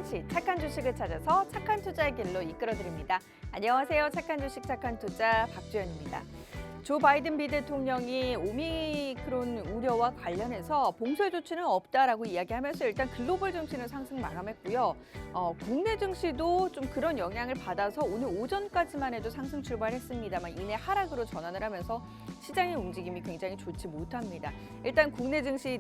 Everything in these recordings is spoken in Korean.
증시, 착한 주식을 찾아서 착한 투자의 길로 이끌어드립니다. 안녕하세요. 착한 주식, 착한 투자 박주연입니다. 조 바이든 미대통령이 오미크론 우려와 관련해서 봉쇄 조치는 없다라고 이야기하면서 일단 글로벌 증시는 상승 마감했고요. 국내 증시도 좀 그런 영향을 받아서 오늘 오전까지만 해도 상승 출발했습니다만 이내 하락으로 전환을 하면서 시장의 움직임이 굉장히 좋지 못합니다. 일단 국내 증시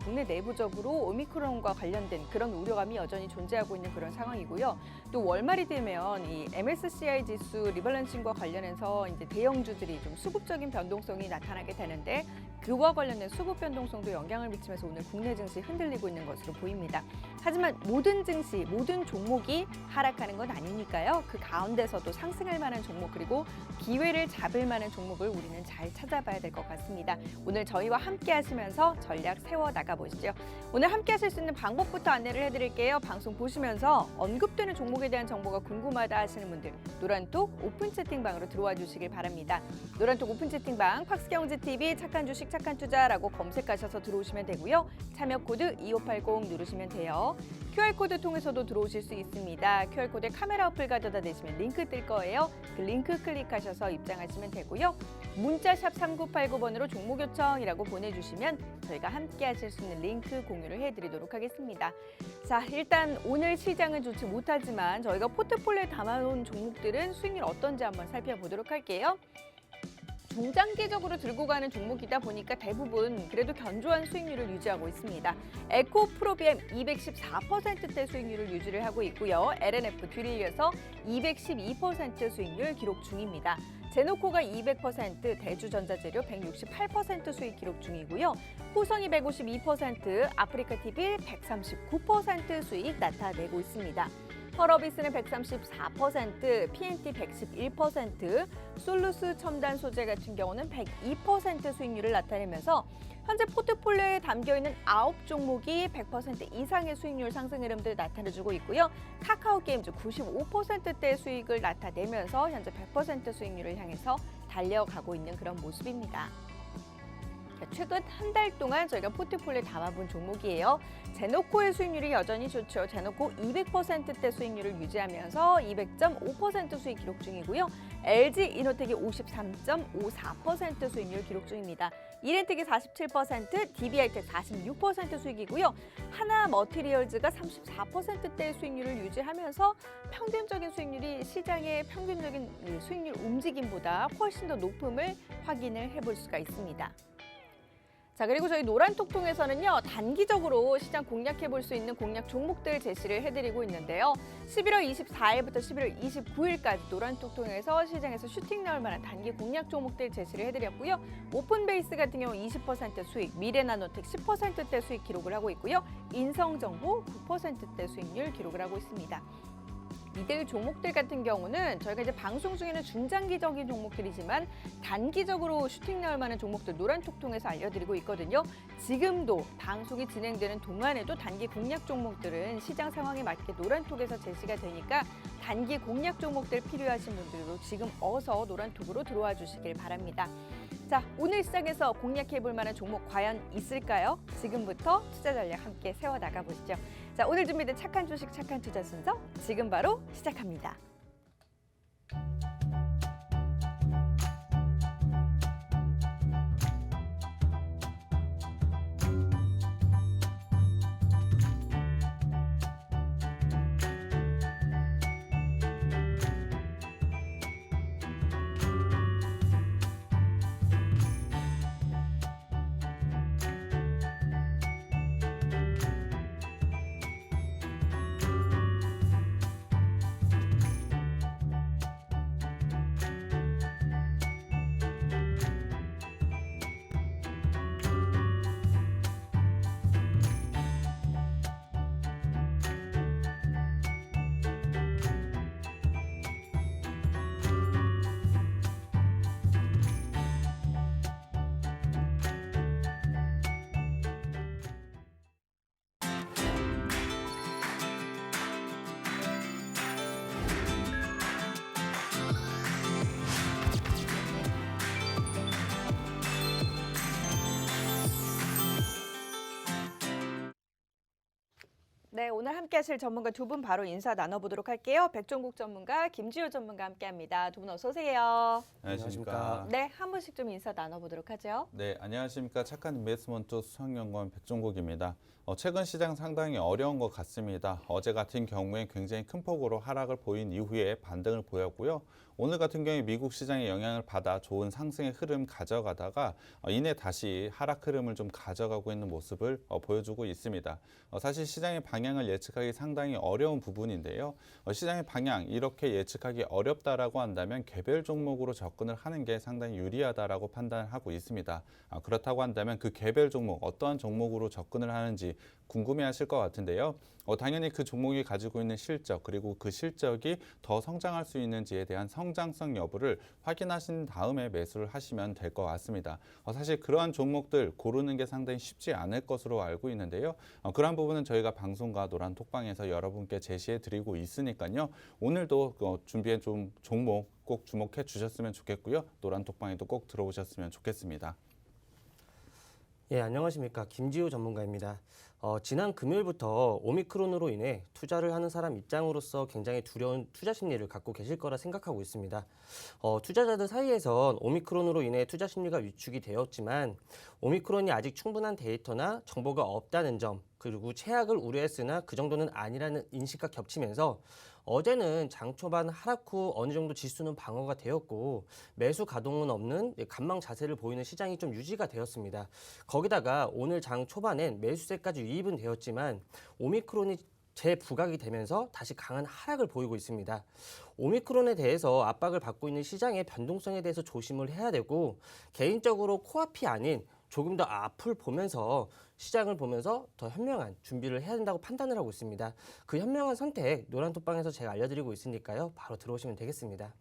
국내 내부적으로 오미크론과 관련된 그런 우려감이 여전히 존재하고 있는 그런 상황이고요. 또 월말이 되면 이 MSCI 지수 리밸런싱과 관련해서 이제 대형주들이 좀 수급적인 변동성이 나타나게 되는데 그와 관련된 수급 변동성도 영향을 미치면서 오늘 국내 증시 흔들리고 있는 것으로 보입니다. 하지만 모든 증시, 모든 종목이 하락하는 건 아니니까요. 그 가운데서도 상승할 만한 종목 그리고 기회를 잡을 만한 종목을 우리는 잘 찾아봐야 될 것 같습니다. 오늘 저희와 함께 하시면서 전략 세워 나가보시죠. 오늘 함께 하실 수 있는 방법부터 안내를 해드릴게요. 방송 보시면서 언급되는 종목에 대한 정보가 궁금하다 하시는 분들 노란톡 오픈 채팅방으로 들어와 주시길 바랍니다. 노란톡 오픈 채팅방 팍스경제TV 착한 주식 착한 투자라고 검색하셔서 들어오시면 되고요. 참여 코드 2580 누르시면 돼요. QR코드 통해서도 들어오실 수 있습니다. QR코드에 카메라 어플 가져다 대시면 링크 뜰 거예요. 그 링크 클릭하셔서 입장하시면 되고요. 문자샵 3989번으로 종목 요청이라고 보내주시면 저희가 함께 하실 수 있는 링크 공유를 해드리도록 하겠습니다. 자, 일단 오늘 시장은 좋지 못하지만 저희가 포트폴리오에 담아놓은 종목들은 수익률 어떤지 한번 살펴보도록 할게요. 중장기적으로 들고 가는 종목이다 보니까 대부분 그래도 견조한 수익률을 유지하고 있습니다. 에코프로비엠 214%대 수익률을 유지를 하고 있고요. LNF 뒤를 이어서 212% 수익률 기록 중입니다. 제노코가 200%, 대주전자재료 168% 수익 기록 중이고요. 호성이 152%, 아프리카TV 139% 수익 나타내고 있습니다. 펄어비스는 134%, PNT 111%, 솔루스 첨단 소재 같은 경우는 102% 수익률을 나타내면서 현재 포트폴리오에 담겨있는 9종목이 100% 이상의 수익률 상승 흐름들 나타내주고 있고요. 카카오게임즈 95%대 수익을 나타내면서 현재 100% 수익률을 향해서 달려가고 있는 그런 모습입니다. 최근 한 달 동안 저희가 포트폴리오에 담아본 종목이에요. 제노코의 수익률이 여전히 좋죠. 제노코 200%대 수익률을 유지하면서 200.5% 수익 기록 중이고요. LG이노텍이 53.54% 수익률 기록 중입니다. 이렌텍이 47%, DB하이텍 46% 수익이고요. 하나머티리얼즈가 34%대 수익률을 유지하면서 평균적인 수익률이 시장의 평균적인 수익률 움직임보다 훨씬 더 높음을 확인을 해볼 수가 있습니다. 자, 그리고 저희 노란톡 통해서는요, 단기적으로 시장 공략해 볼 수 있는 공략 종목들 제시를 해드리고 있는데요. 11월 24일부터 11월 29일까지 노란톡 통해서 시장에서 슈팅 나올 만한 단기 공략 종목들 제시를 해드렸고요. 오픈베이스 같은 경우 20% 수익, 미래나노텍 10%대 수익 기록을 하고 있고요. 인성정보 9%대 수익률 기록을 하고 있습니다. 이들 종목들 같은 경우는 저희가 이제 방송 중에는 중장기적인 종목들이지만 단기적으로 슈팅 나올 만한 종목들 노란톡 통해서 알려드리고 있거든요. 지금도 방송이 진행되는 동안에도 단기 공략 종목들은 시장 상황에 맞게 노란톡에서 제시가 되니까 단기 공략 종목들 필요하신 분들도 지금 어서 노란톡으로 들어와 주시길 바랍니다. 자, 오늘 시장에서 공략해 볼 만한 종목 과연 있을까요? 지금부터 투자 전략 함께 세워 나가 보시죠. 자, 오늘 준비된 착한 주식 착한 투자 순서 지금 바로 시작합니다. 네, 오늘 함께 하실 전문가 두 분 바로 인사 나눠보도록 할게요. 백종국 전문가, 김지효 전문가 함께합니다. 두 분 어서 오세요. 안녕하십니까. 네, 한 분씩 좀 인사 나눠보도록 하죠. 네, 안녕하십니까. 착한 인베스트먼트 수석연구원 백종국입니다. 최근 시장 상당히 어려운 것 같습니다. 어제 같은 경우에 굉장히 큰 폭으로 하락을 보인 이후에 반등을 보였고요. 오늘 같은 경우에 미국 시장의 영향을 받아 좋은 상승의 흐름 가져가다가 이내 다시 하락 흐름을 좀 가져가고 있는 모습을 보여주고 있습니다. 사실 시장의 방향을 예측하기 상당히 어려운 부분인데요. 시장의 방향 이렇게 예측하기 어렵다라고 한다면 개별 종목으로 접근을 하는 게 상당히 유리하다라고 판단하고 있습니다. 그렇다고 한다면 그 개별 종목 어떠한 종목으로 접근을 하는지 궁금해하실 것 같은데요. 당연히 그 종목이 가지고 있는 실적 그리고 그 실적이 더 성장할 수 있는지에 대한 성장성 여부를 확인하신 다음에 매수를 하시면 될 것 같습니다. 사실 그러한 종목들 고르는 게 상당히 쉽지 않을 것으로 알고 있는데요. 그러한 부분은 저희가 방송과 노란톡방에서 여러분께 제시해 드리고 있으니까요. 오늘도 준비한 좀 종목 꼭 주목해 주셨으면 좋겠고요. 노란톡방에도 꼭 들어오셨으면 좋겠습니다. 예, 안녕하십니까. 김지우 전문가입니다. 지난 금요일부터 오미크론으로 인해 투자를 하는 사람 입장으로서 굉장히 두려운 투자 심리를 갖고 계실 거라 생각하고 있습니다. 투자자들 사이에선 오미크론으로 인해 투자 심리가 위축이 되었지만 오미크론이 아직 충분한 데이터나 정보가 없다는 점, 그리고 최악을 우려했으나 그 정도는 아니라는 인식과 겹치면서 어제는 장 초반 하락 후 어느 정도 지수는 방어가 되었고 매수 가동은 없는 관망 자세를 보이는 시장이 좀 유지가 되었습니다. 거기다가 오늘 장 초반엔 매수세까지 유입은 되었지만 오미크론이 재부각이 되면서 다시 강한 하락을 보이고 있습니다. 오미크론에 대해서 압박을 받고 있는 시장의 변동성에 대해서 조심을 해야 되고 개인적으로 코앞이 아닌 조금 더 앞을 보면서 시장을 보면서 더 현명한 준비를 해야 된다고 판단을 하고 있습니다. 그 현명한 선택 노란톡방에서 제가 알려드리고 있으니까요. 바로 들어오시면 되겠습니다.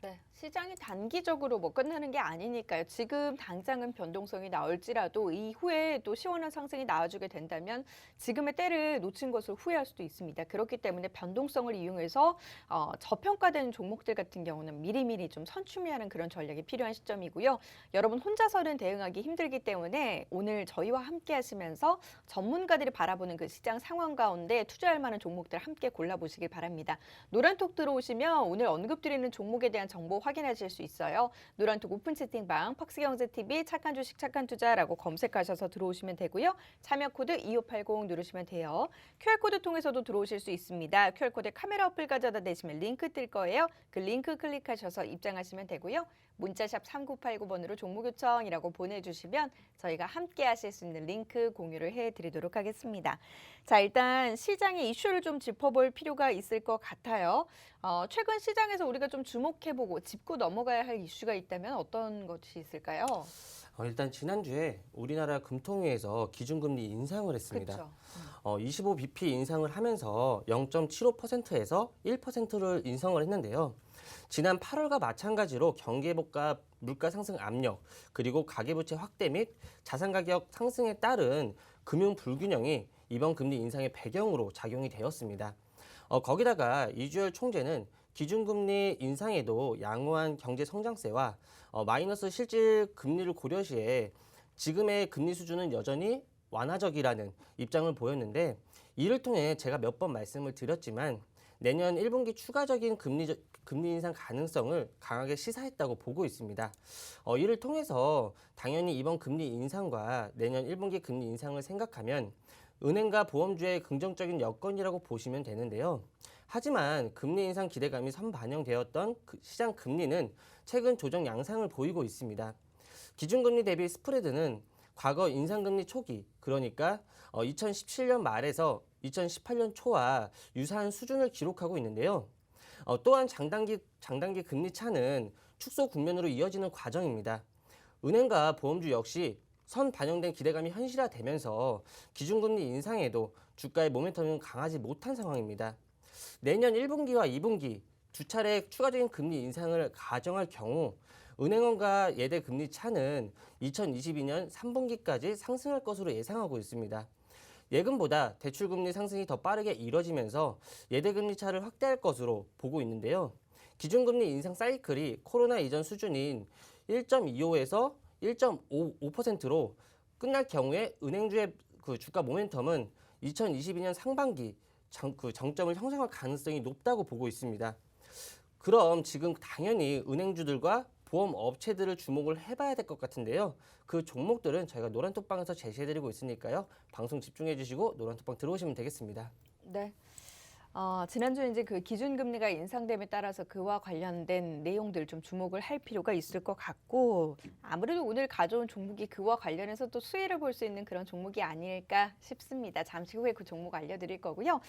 네, 시장이 단기적으로 뭐 끝나는 게 아니니까요. 지금 당장은 변동성이 나올지라도 이후에 또 시원한 상승이 나와주게 된다면 지금의 때를 놓친 것을 후회할 수도 있습니다. 그렇기 때문에 변동성을 이용해서 저평가된 종목들 같은 경우는 미리미리 좀 선취하는 그런 전략이 필요한 시점이고요. 여러분 혼자서는 대응하기 힘들기 때문에 오늘 저희와 함께 하시면서 전문가들이 바라보는 그 시장 상황 가운데 투자할 만한 종목들 함께 골라보시길 바랍니다. 노란톡 들어오시면 오늘 언급드리는 종목에 대한 정보 확인하실 수 있어요. 노란톡 오픈 채팅방 팍스경제TV 착한 주식 착한 투자라고 검색하셔서 들어오시면 되고요. 참여 코드 2580 누르시면 돼요. QR코드 통해서도 들어오실 수 있습니다. QR코드 카메라 어플 가져다 대시면 링크 뜰 거예요. 그 링크 클릭하셔서 입장하시면 되고요. 문자샵 3989번으로 종목 요청이라고 보내주시면 저희가 함께 하실 수 있는 링크 공유를 해드리도록 하겠습니다. 자, 일단 시장의 이슈를 좀 짚어볼 필요가 있을 것 같아요. 최근 시장에서 우리가 좀 주목해보고 짚고 넘어가야 할 이슈가 있다면 어떤 것이 있을까요? 일단 지난주에 우리나라 금통위에서 기준금리 인상을 했습니다. 그렇죠. 25bp 인상을 하면서 0.75%에서 1%를 인상을 했는데요. 지난 8월과 마찬가지로 경기회복과 물가 상승 압력, 그리고 가계부채 확대 및 자산가격 상승에 따른 금융 불균형이 이번 금리 인상의 배경으로 작용이 되었습니다. 거기다가 이주열 총재는 기준금리 인상에도 양호한 경제 성장세와 마이너스 실질 금리를 고려시해 지금의 금리 수준은 여전히 완화적이라는 입장을 보였는데 이를 통해 제가 몇 번 말씀을 드렸지만 내년 1분기 추가적인 금리 인상 가능성을 강하게 시사했다고 보고 있습니다. 이를 통해서 당연히 이번 금리 인상과 내년 1분기 금리 인상을 생각하면 은행과 보험주의 긍정적인 여건이라고 보시면 되는데요. 하지만 금리 인상 기대감이 선반영되었던 시장 금리는 최근 조정 양상을 보이고 있습니다. 기준금리 대비 스프레드는 과거 인상금리 초기, 그러니까 2017년 말에서 2018년 초와 유사한 수준을 기록하고 있는데요. 또한 장단기 금리 차는 축소 국면으로 이어지는 과정입니다. 은행과 보험주 역시 선 반영된 기대감이 현실화되면서 기준금리 인상에도 주가의 모멘텀은 강하지 못한 상황입니다. 내년 1분기와 2분기 두 차례 추가적인 금리 인상을 가정할 경우 은행원과 예대 금리 차는 2022년 3분기까지 상승할 것으로 예상하고 있습니다. 예금보다 대출금리 상승이 더 빠르게 이뤄지면서 예대금리 차를 확대할 것으로 보고 있는데요. 기준금리 인상 사이클이 코로나 이전 수준인 1.25에서 1.55%로 끝날 경우에 은행주의 그 주가 모멘텀은 2022년 상반기 정점을 형성할 가능성이 높다고 보고 있습니다. 그럼 지금 당연히 은행주들과 보험 업체들을 주목을 해봐야 될 것 같은데요. 그 종목들은 저희가 노란톡방에서 제시해드리고 있으니까요. 방송 집중해 주시고 노란톡방 들어오시면 되겠습니다. 네. 지난주에 이제 그 기준금리가 인상됨에 따라서 그와 관련된 내용들 좀 주목을 할 필요가 있을 것 같고 아무래도 오늘 가져온 종목이 그와 관련해서 또 수혜를 볼 수 있는 그런 종목이 아닐까 싶습니다. 잠시 후에 그 종목 알려드릴 거고요.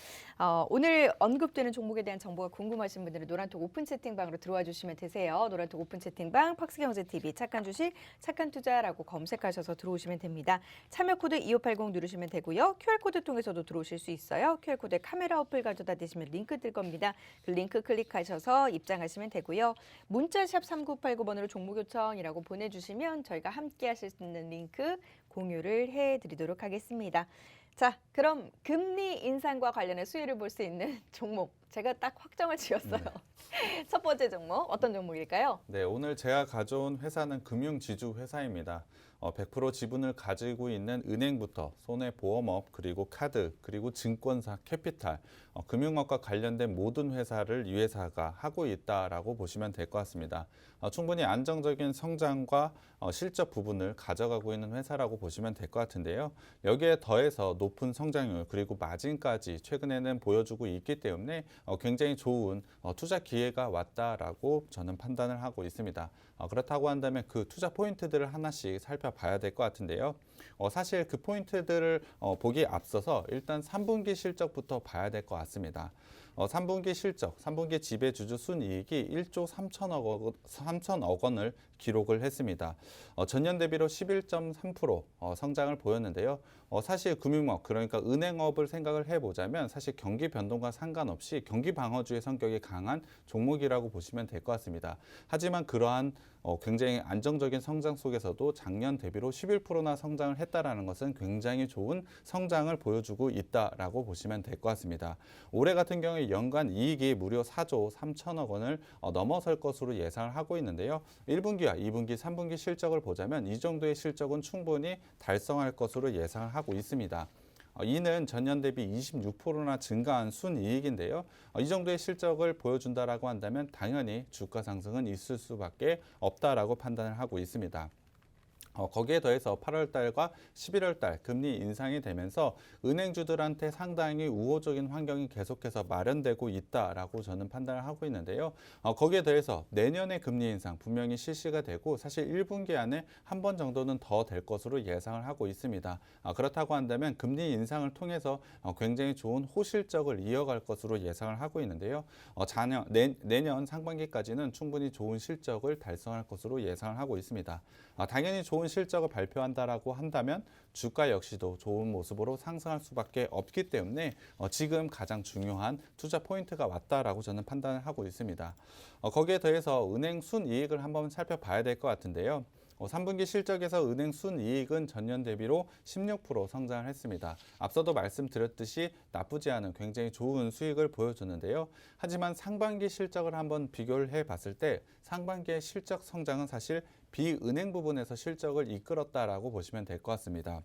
오늘 언급되는 종목에 대한 정보가 궁금하신 분들은 노란톡 오픈 채팅방으로 들어와 주시면 되세요. 노란톡 오픈 채팅방 팍스경제TV 착한 주식 착한 투자라고 검색하셔서 들어오시면 됩니다. 참여 코드 2580 누르시면 되고요. QR코드 통해서도 들어오실 수 있어요. QR코드에 카메라 어플 가져다 되시면 링크 뜰 겁니다. 그 링크 클릭하셔서 입장하시면 되고요. 문자샵 3989번으로 종목 요청이라고 보내주시면 저희가 함께 하실 수 있는 링크 공유를 해드리도록 하겠습니다. 자, 그럼 금리 인상과 관련해 수혜를 볼 수 있는 종목 제가 딱 확정을 지었어요. 첫 번째 종목 어떤 종목일까요? 네, 오늘 제가 가져온 회사는 금융지주 회사입니다. 100% 지분을 가지고 있는 은행부터 손해보험업, 그리고 카드, 그리고 증권사, 캐피탈, 금융업과 관련된 모든 회사를 이 회사가 하고 있다라고 보시면 될 것 같습니다. 충분히 안정적인 성장과 실적 부분을 가져가고 있는 회사라고 보시면 될 것 같은데요. 여기에 더해서 높은 성장률 그리고 마진까지 최근에는 보여주고 있기 때문에 굉장히 좋은 투자 기회가 왔다라고 저는 판단을 하고 있습니다. 그렇다고 한다면 그 투자 포인트들을 하나씩 살펴봐야 될 것 같은데요. 사실 그 포인트들을 보기에 앞서서 일단 3분기 실적부터 봐야 될 것 같습니다. 3분기 실적, 3분기 지배주주 순이익이 1조 3천억 원을 기록을 했습니다. 전년 대비로 11.3% 성장을 보였는데요. 사실 금융업, 그러니까 은행업을 생각을 해보자면 사실 경기 변동과 상관없이 경기 방어주의 성격이 강한 종목이라고 보시면 될 것 같습니다. 하지만 그러한 굉장히 안정적인 성장 속에서도 작년 대비로 11%나 성장을 했다라는 것은 굉장히 좋은 성장을 보여주고 있다라고 보시면 될 것 같습니다. 올해 같은 경우에 연간 이익이 무려 4조 3천억 원을 넘어설 것으로 예상을 하고 있는데요. 1분기와 2분기, 3분기 실적을 보자면 이 정도의 실적은 충분히 달성할 것으로 예상을 하고 있습니다. 이는 전년 대비 26%나 증가한 순이익인데요. 이 정도의 실적을 보여준다라고 한다면 당연히 주가 상승은 있을 수밖에 없다라고 판단을 하고 있습니다. 거기에 더해서 8월 달과 11월 달 금리 인상이 되면서 은행주들한테 상당히 우호적인 환경이 계속해서 마련되고 있다라고 저는 판단을 하고 있는데요. 거기에 더해서 내년의 금리 인상 분명히 실시가 되고 사실 1분기 안에 한 번 정도는 더 될 것으로 예상을 하고 있습니다. 그렇다고 한다면 금리 인상을 통해서 굉장히 좋은 호실적을 이어갈 것으로 예상을 하고 있는데요. 내년 상반기까지는 충분히 좋은 실적을 달성할 것으로 예상을 하고 있습니다. 당연히 좋은 실적을 발표한다라고 한다면 주가 역시도 좋은 모습으로 상승할 수밖에 없기 때문에 지금 가장 중요한 투자 포인트가 왔다라고 저는 판단을 하고 있습니다. 거기에 더해서 은행 순이익을 한번 살펴봐야 될 것 같은데요. 3분기 실적에서 은행 순이익은 전년 대비로 16% 성장을 했습니다. 앞서도 말씀드렸듯이 나쁘지 않은 굉장히 좋은 수익을 보여줬는데요. 하지만 상반기 실적을 한번 비교를 해봤을 때 상반기의 실적 성장은 사실 비은행 부분에서 실적을 이끌었다라고 보시면 될 것 같습니다.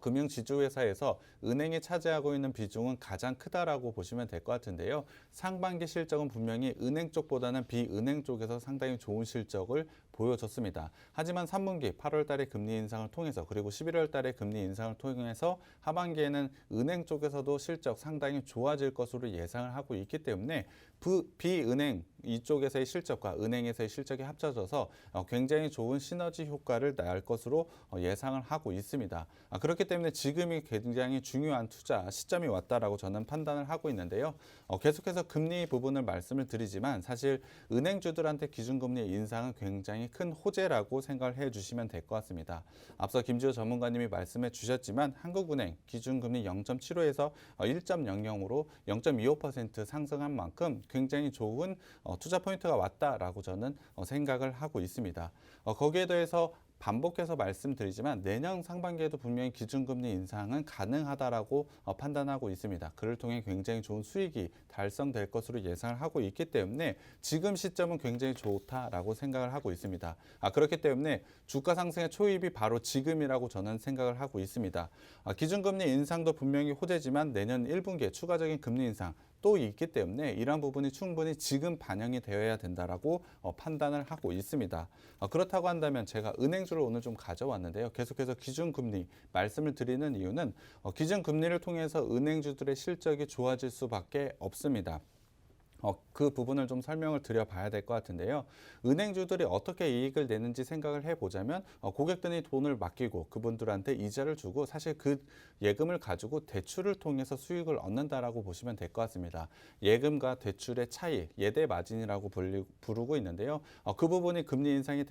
금융지주회사에서 은행이 차지하고 있는 비중은 가장 크다라고 보시면 될 것 같은데요. 상반기 실적은 분명히 은행 쪽보다는 비은행 쪽에서 상당히 좋은 실적을 보여줬습니다. 하지만 3분기 8월 달에 금리 인상을 통해서 그리고 11월 달에 금리 인상을 통해서 하반기에는 은행 쪽에서도 실적 상당히 좋아질 것으로 예상을 하고 있기 때문에 비은행 이쪽에서의 실적과 은행에서의 실적이 합쳐져서 굉장히 좋은 시너지 효과를 낼 것으로 예상을 하고 있습니다. 그렇기 때문에 지금이 굉장히 중요한 투자 시점이 왔다라고 저는 판단을 하고 있는데요. 계속해서 금리 부분을 말씀을 드리지만 사실 은행주들한테 기준금리 인상은 굉장히 큰 호재라고 생각을 해주시면 될 것 같습니다. 앞서 김지호 전문가님이 말씀해 주셨지만 한국은행 기준금리 0.75에서 1.00으로 0.25% 상승한 만큼 굉장히 좋은 투자 포인트가 왔다라고 저는 생각을 하고 있습니다. 거기에 더해서 반복해서 말씀드리지만 내년 상반기에도 분명히 기준금리 인상은 가능하다라고 판단하고 있습니다. 그를 통해 굉장히 좋은 수익이 달성될 것으로 예상을 하고 있기 때문에 지금 시점은 굉장히 좋다라고 생각을 하고 있습니다. 그렇기 때문에 주가 상승의 초입이 바로 지금이라고 저는 생각을 하고 있습니다. 기준금리 인상도 분명히 호재지만 내년 1분기에 추가적인 금리 인상 또 있기 때문에 이러한 부분이 충분히 지금 반영이 되어야 된다라고 판단을 하고 있습니다. 그렇다고 한다면 제가 은행주를 오늘 좀 가져왔는데요. 계속해서 기준금리 말씀을 드리는 이유는 기준금리를 통해서 은행주들의 실적이 좋아질 수밖에 없습니다. 그 부분을 좀 설명을 드려봐야 될 것 같은데요. 은행주들이 어떻게 이익을 내는지 생각을 해보자면 고객들이 돈을 맡기고 그분들한테 이자를 주고 사실 그 예금을 가지고 대출을 통해서 수익을 얻는다라고 보시면 될 것 같습니다. 예금과 대출의 차이, 예대 마진이라고 부르고 있는데요. 그 부분이 금리 인상이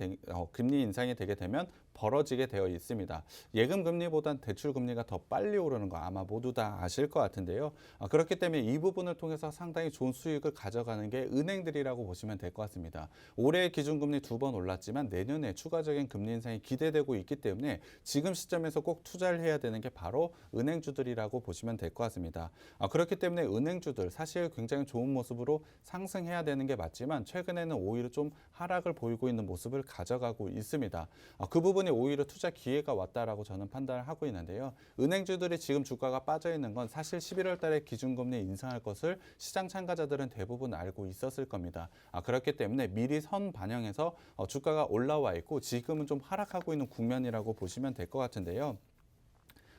되게 되면 벌어지게 되어 있습니다. 예금 금리보단 대출 금리가 더 빨리 오르는 거 아마 모두 다 아실 것 같은데요. 그렇기 때문에 이 부분을 통해서 상당히 좋은 수익을 가져가는 게 은행들이라고 보시면 될 것 같습니다. 올해 기준금리 2번 올랐지만 내년에 추가적인 금리 인상이 기대되고 있기 때문에 지금 시점에서 꼭 투자를 해야 되는 게 바로 은행주들이라고 보시면 될 것 같습니다. 그렇기 때문에 은행주들 사실 굉장히 좋은 모습으로 상승해야 되는 게 맞지만 최근에는 오히려 좀 하락을 보이고 있는 모습을 가져가고 있습니다. 그 부분이 오히려 투자 기회가 왔다라고 저는 판단을 하고 있는데요. 은행주들이 지금 주가가 빠져 있는 건 사실 11월 달에 기준금리 인상할 것을 시장 참가자들은 대부분 알고 있었을 겁니다. 그렇기 때문에 미리 선 반영해서 주가가 올라와 있고 지금은 좀 하락하고 있는 국면이라고 보시면 될 것 같은데요.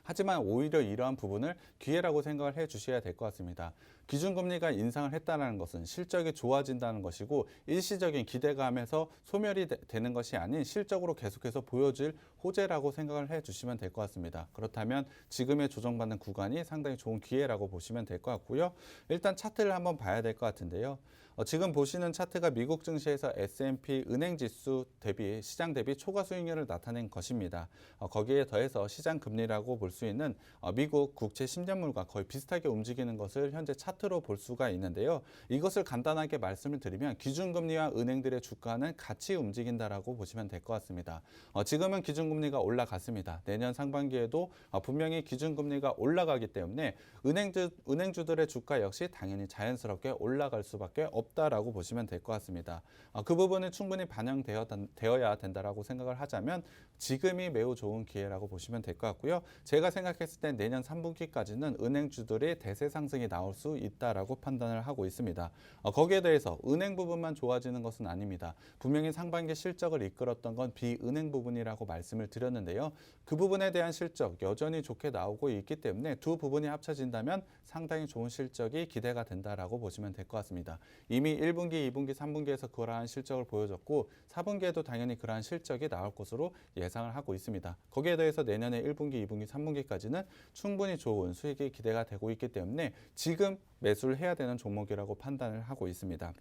하지만 오히려 이러한 부분을 기회라고 생각을 해 주셔야 될 것 같습니다. 기준금리가 인상을 했다는 것은 실적이 좋아진다는 것이고 일시적인 기대감에서 소멸이 되는 것이 아닌 실적으로 계속해서 보여질 호재라고 생각을 해 주시면 될 것 같습니다. 그렇다면 지금의 조정받는 구간이 상당히 좋은 기회라고 보시면 될 것 같고요. 일단 차트를 한번 봐야 될 것 같은데요. 지금 보시는 차트가 미국 증시에서 S&P 은행지수 대비 시장 대비 초과 수익률을 나타낸 것입니다. 거기에 더해서 시장 금리라고 볼 수 있는 미국 국채 10년물과 거의 비슷하게 움직이는 것을 현재 차트로 볼 수가 있는데요. 이것을 간단하게 말씀을 드리면 기준금리와 은행들의 주가는 같이 움직인다라고 보시면 될 것 같습니다. 지금은 기준금리가 올라갔습니다. 내년 상반기에도 분명히 기준금리가 올라가기 때문에 은행주들의 주가 역시 당연히 자연스럽게 올라갈 수밖에 없다라고 보시면 될 것 같습니다. 그 부분은 충분히 반영되어야 된다라고 생각을 하자면 지금이 매우 좋은 기회라고 보시면 될 것 같고요. 제가 생각했을 때 내년 3분기까지는 은행주들의 대세 상승이 나올 수 있다라고 판단을 하고 있습니다. 거기에 대해서 은행 부분만 좋아지는 것은 아닙니다. 분명히 상반기 실적을 이끌었던 건 비은행 부분이라고 말씀을 드렸는데요. 그 부분에 대한 실적 여전히 좋게 나오고 있기 때문에 두 부분이 합쳐진다면 상당히 좋은 실적이 기대가 된다라고 보시면 될 것 같습니다. 이미 1분기, 2분기, 3분기에서 그러한 실적을 보여줬고 4분기에도 당연히 그러한 실적이 나올 것으로 예상을 하고 있습니다. 거기에 대해서 내년에 1분기, 2분기, 3분기까지는 충분히 좋은 수익이 기대가 되고 있기 때문에 지금 매수를 해야 되는 종목이라고 판단을 하고 있습니다.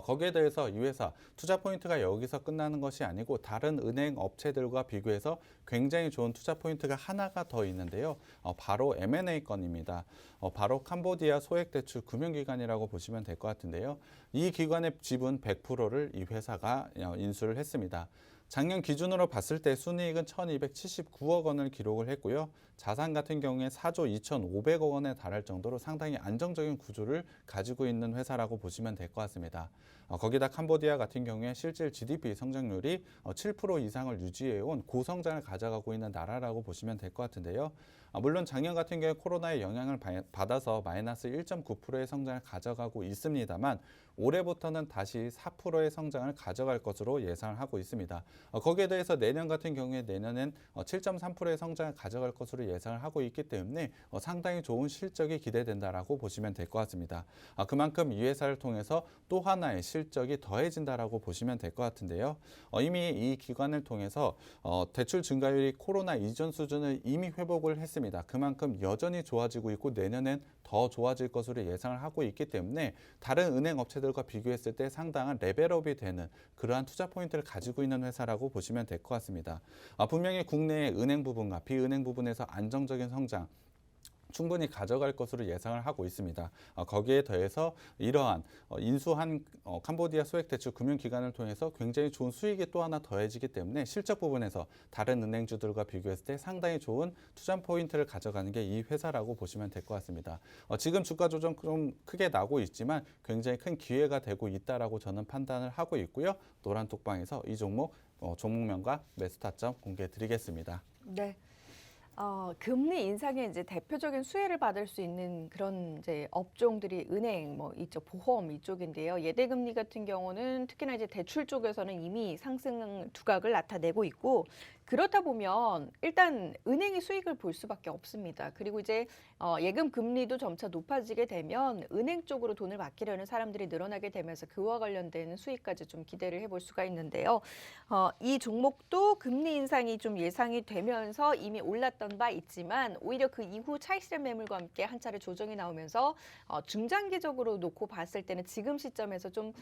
거기에 대해서 이 회사 투자 포인트가 여기서 끝나는 것이 아니고 다른 은행 업체들과 비교해서 굉장히 좋은 투자 포인트가 하나가 더 있는데요. 바로 M&A 건입니다. 바로 캄보디아 소액대출 금융기관이라고 보시면 될 것 같은데요. 이 기관의 지분 100%를 이 회사가 인수를 했습니다. 작년 기준으로 봤을 때 순이익은 1,279억 원을 기록을 했고요. 자산 같은 경우에 4조 2,500억 원에 달할 정도로 상당히 안정적인 구조를 가지고 있는 회사라고 보시면 될 것 같습니다. 거기다 캄보디아 같은 경우에 실질 GDP 성장률이 7% 이상을 유지해온 고성장을 가져가고 있는 나라라고 보시면 될 것 같은데요. 물론 작년 같은 경우에 코로나의 영향을 받아서 마이너스 1.9%의 성장을 가져가고 있습니다만 올해부터는 다시 4%의 성장을 가져갈 것으로 예상을 하고 있습니다. 거기에 대해서 내년 같은 경우에 내년엔 7.3%의 성장을 가져갈 것으로 예상을 하고 있기 때문에 상당히 좋은 실적이 기대된다라고 보시면 될 것 같습니다. 그만큼 이 회사를 통해서 또 하나의 실적이 더해진다라고 보시면 될 것 같은데요. 이미 이 기관을 통해서 대출 증가율이 코로나 이전 수준을 이미 회복을 했습니다. 그만큼 여전히 좋아지고 있고 내년엔 더 좋아질 것으로 예상을 하고 있기 때문에 다른 은행 업체들과 비교했을 때 상당한 레벨업이 되는 그러한 투자 포인트를 가지고 있는 회사라고 보시면 될 것 같습니다. 분명히 국내의 은행 부분과 비은행 부분에서 안정적인 성장 충분히 가져갈 것으로 예상을 하고 있습니다. 거기에 더해서 이러한 인수한 캄보디아 소액대출 금융기관을 통해서 굉장히 좋은 수익이 또 하나 더해지기 때문에 실적 부분에서 다른 은행주들과 비교했을 때 상당히 좋은 투자 포인트를 가져가는 게 이 회사라고 보시면 될 것 같습니다. 지금 주가 조정 좀 크게 나고 있지만 굉장히 큰 기회가 되고 있다라고 저는 판단을 하고 있고요. 노란톡방에서 이 종목 종목명과 매수 타점 공개해 드리겠습니다. 네. 금리 인상의 이제 대표적인 수혜를 받을 수 있는 그런 이제 업종들이 은행, 뭐 이쪽 보험 이쪽인데요. 예대금리 같은 경우는 특히나 이제 대출 쪽에서는 이미 상승 두각을 나타내고 있고 그렇다 보면 일단 은행이 수익을 볼 수밖에 없습니다. 그리고 이제 예금 금리도 점차 높아지게 되면 은행 쪽으로 돈을 맡기려는 사람들이 늘어나게 되면서 그와 관련된 수익까지 좀 기대를 해볼 수가 있는데요. 이 종목도 금리 인상이 좀 예상이 되면서 이미 올랐던 바 있지만 오히려 그 이후 차익실현 매물과 함께 한 차례 조정이 나오면서 중장기적으로 놓고 봤을 때는 지금 시점에서 좀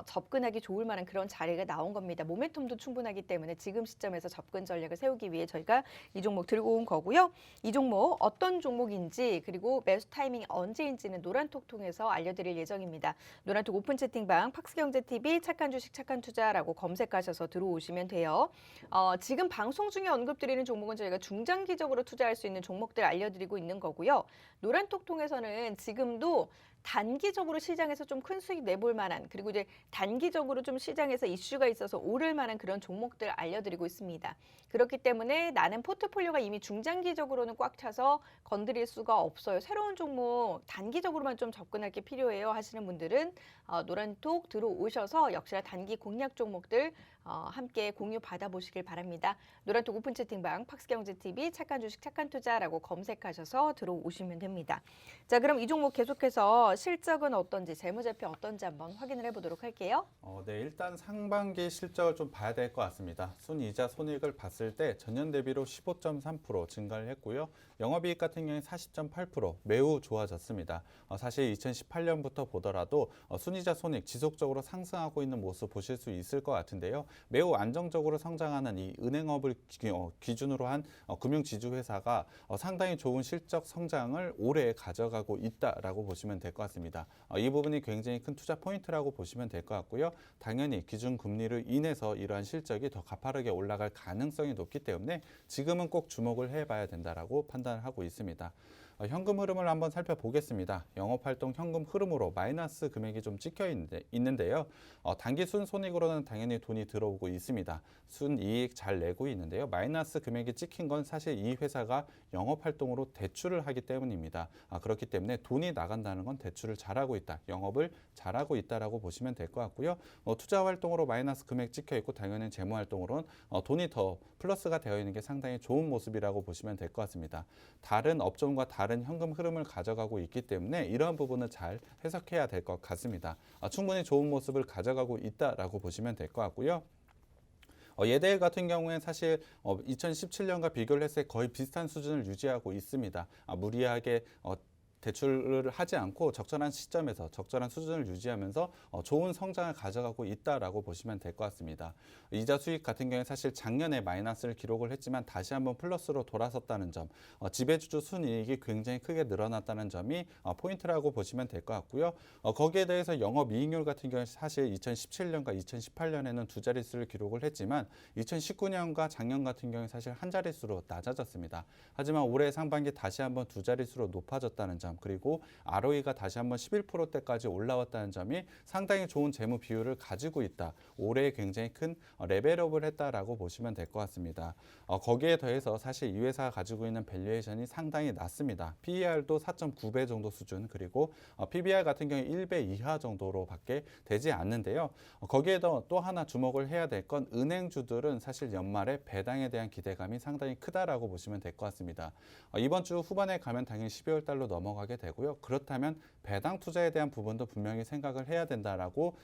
접근하기 좋을 만한 그런 자리가 나온 겁니다. 모멘텀도 충분하기 때문에 지금 시점에서 접근 전략을 세우기 위해 저희가 이 종목 들고 온 거고요. 이 종목 어떤 종목인지 그리고 매수 타이밍이 언제인지는 노란톡 통해서 알려드릴 예정입니다. 노란톡 오픈 채팅방 팍스경제TV 착한 주식 착한 투자라고 검색하셔서 들어오시면 돼요. 지금 방송 중에 언급드리는 종목은 저희가 중장기적으로 투자할 수 있는 종목들 알려드리고 있는 거고요. 노란톡 통해서는 지금도 단기적으로 시장에서 좀 큰 수익 내볼 만한 그리고 이제 단기적으로 좀 시장에서 이슈가 있어서 오를 만한 그런 종목들 알려드리고 있습니다. 그렇기 때문에 나는 포트폴리오가 이미 중장기적으로는 꽉 차서 건드릴 수가 없어요. 새로운 종목 단기적으로만 좀 접근할 게 필요해요 하시는 분들은 노란톡 들어오셔서 역시나 단기 공략 종목들 함께 공유 받아보시길 바랍니다. 노란톡 오픈 채팅방 팍스경제TV 착한 주식 착한 투자라고 검색하셔서 들어오시면 됩니다. 자, 그럼 이 종목 계속해서 실적은 어떤지 재무제표 어떤지 한번 확인을 해보도록 할게요. 네, 일단 상반기 실적을 좀 봐야 될 것 같습니다. 순이자 손익을 봤을 때 전년 대비로 15.3% 증가를 했고요. 영업이익 같은 경우에 40.8% 매우 좋아졌습니다. 사실 2018년부터 보더라도 순이자 손익 지속적으로 상승하고 있는 모습 보실 수 있을 것 같은데요. 매우 안정적으로 성장하는 이 은행업을 기준으로 한 금융지주회사가 상당히 좋은 실적 성장을 올해 가져가고 있다라고 보시면 될 것 같습니다. 이 부분이 굉장히 큰 투자 포인트라고 보시면 될 것 같고요. 당연히 기준금리로 인해서 이러한 실적이 더 가파르게 올라갈 가능성이 높기 때문에 지금은 꼭 주목을 해봐야 된다라고 판단을 하고 있습니다. 현금 흐름을 한번 살펴보겠습니다. 영업활동 현금 흐름으로 마이너스 금액이 좀 찍혀 있는데요. 단기 순손익으로는 당연히 돈이 들어오고 있습니다. 순이익 잘 내고 있는데요. 마이너스 금액이 찍힌 건 사실 이 회사가 영업활동으로 대출을 하기 때문입니다. 그렇기 때문에 돈이 나간다는 건 대출을 잘하고 있다, 영업을 잘하고 있다라고 보시면 될 것 같고요. 투자활동으로 마이너스 금액 찍혀 있고 당연히 재무활동으로는 돈이 더 플러스가 되어 있는 게 상당히 좋은 모습이라고 보시면 될 것 같습니다. 다른 업종과 다른 현금 흐름을 가져가고 있기 때문에 이러한 부분을 잘 해석해야 될 것 같습니다. 충분히 좋은 모습을 가져가고 있다라고 보시면 될 것 같고요. 예대 같은 경우에는 사실 2017년과 비교를 했을 때 거의 비슷한 수준을 유지하고 있습니다. 무리하게 대출을 하지 않고 적절한 시점에서 적절한 수준을 유지하면서 좋은 성장을 가져가고 있다라고 보시면 될 것 같습니다. 이자 수익 같은 경우에 사실 작년에 마이너스를 기록을 했지만 다시 한번 플러스로 돌아섰다는 점, 지배주주 순이익이 굉장히 크게 늘어났다는 점이 포인트라고 보시면 될 것 같고요. 거기에 대해서 영업이익률 같은 경우에 사실 2017년과 2018년에는 두 자릿수를 기록을 했지만 2019년과 작년 같은 경우에 사실 한 자릿수로 낮아졌습니다. 하지만 올해 상반기 다시 한번 두 자릿수로 높아졌다는 점, 그리고 ROE가 다시 한번 11%대까지 올라왔다는 점이 상당히 좋은 재무 비율을 가지고 있다. 올해 굉장히 큰 레벨업을 했다라고 보시면 될 것 같습니다. 거기에 더해서 사실 이 회사가 가지고 있는 밸류에이션이 상당히 낮습니다. PER도 4.9배 정도 수준, 그리고 PBR 같은 경우에 1배 이하 정도로밖에 되지 않는데요. 거기에 또 하나 주목을 해야 될 건 은행주들은 사실 연말에 배당에 대한 기대감이 상당히 크다라고 보시면 될 것 같습니다. 이번 주 후반에 가면 당연히 12월 달로 넘어가게 되고요. 그렇다면 배당 투자에 대한 부분도 분명히 생각을 해야 된다라고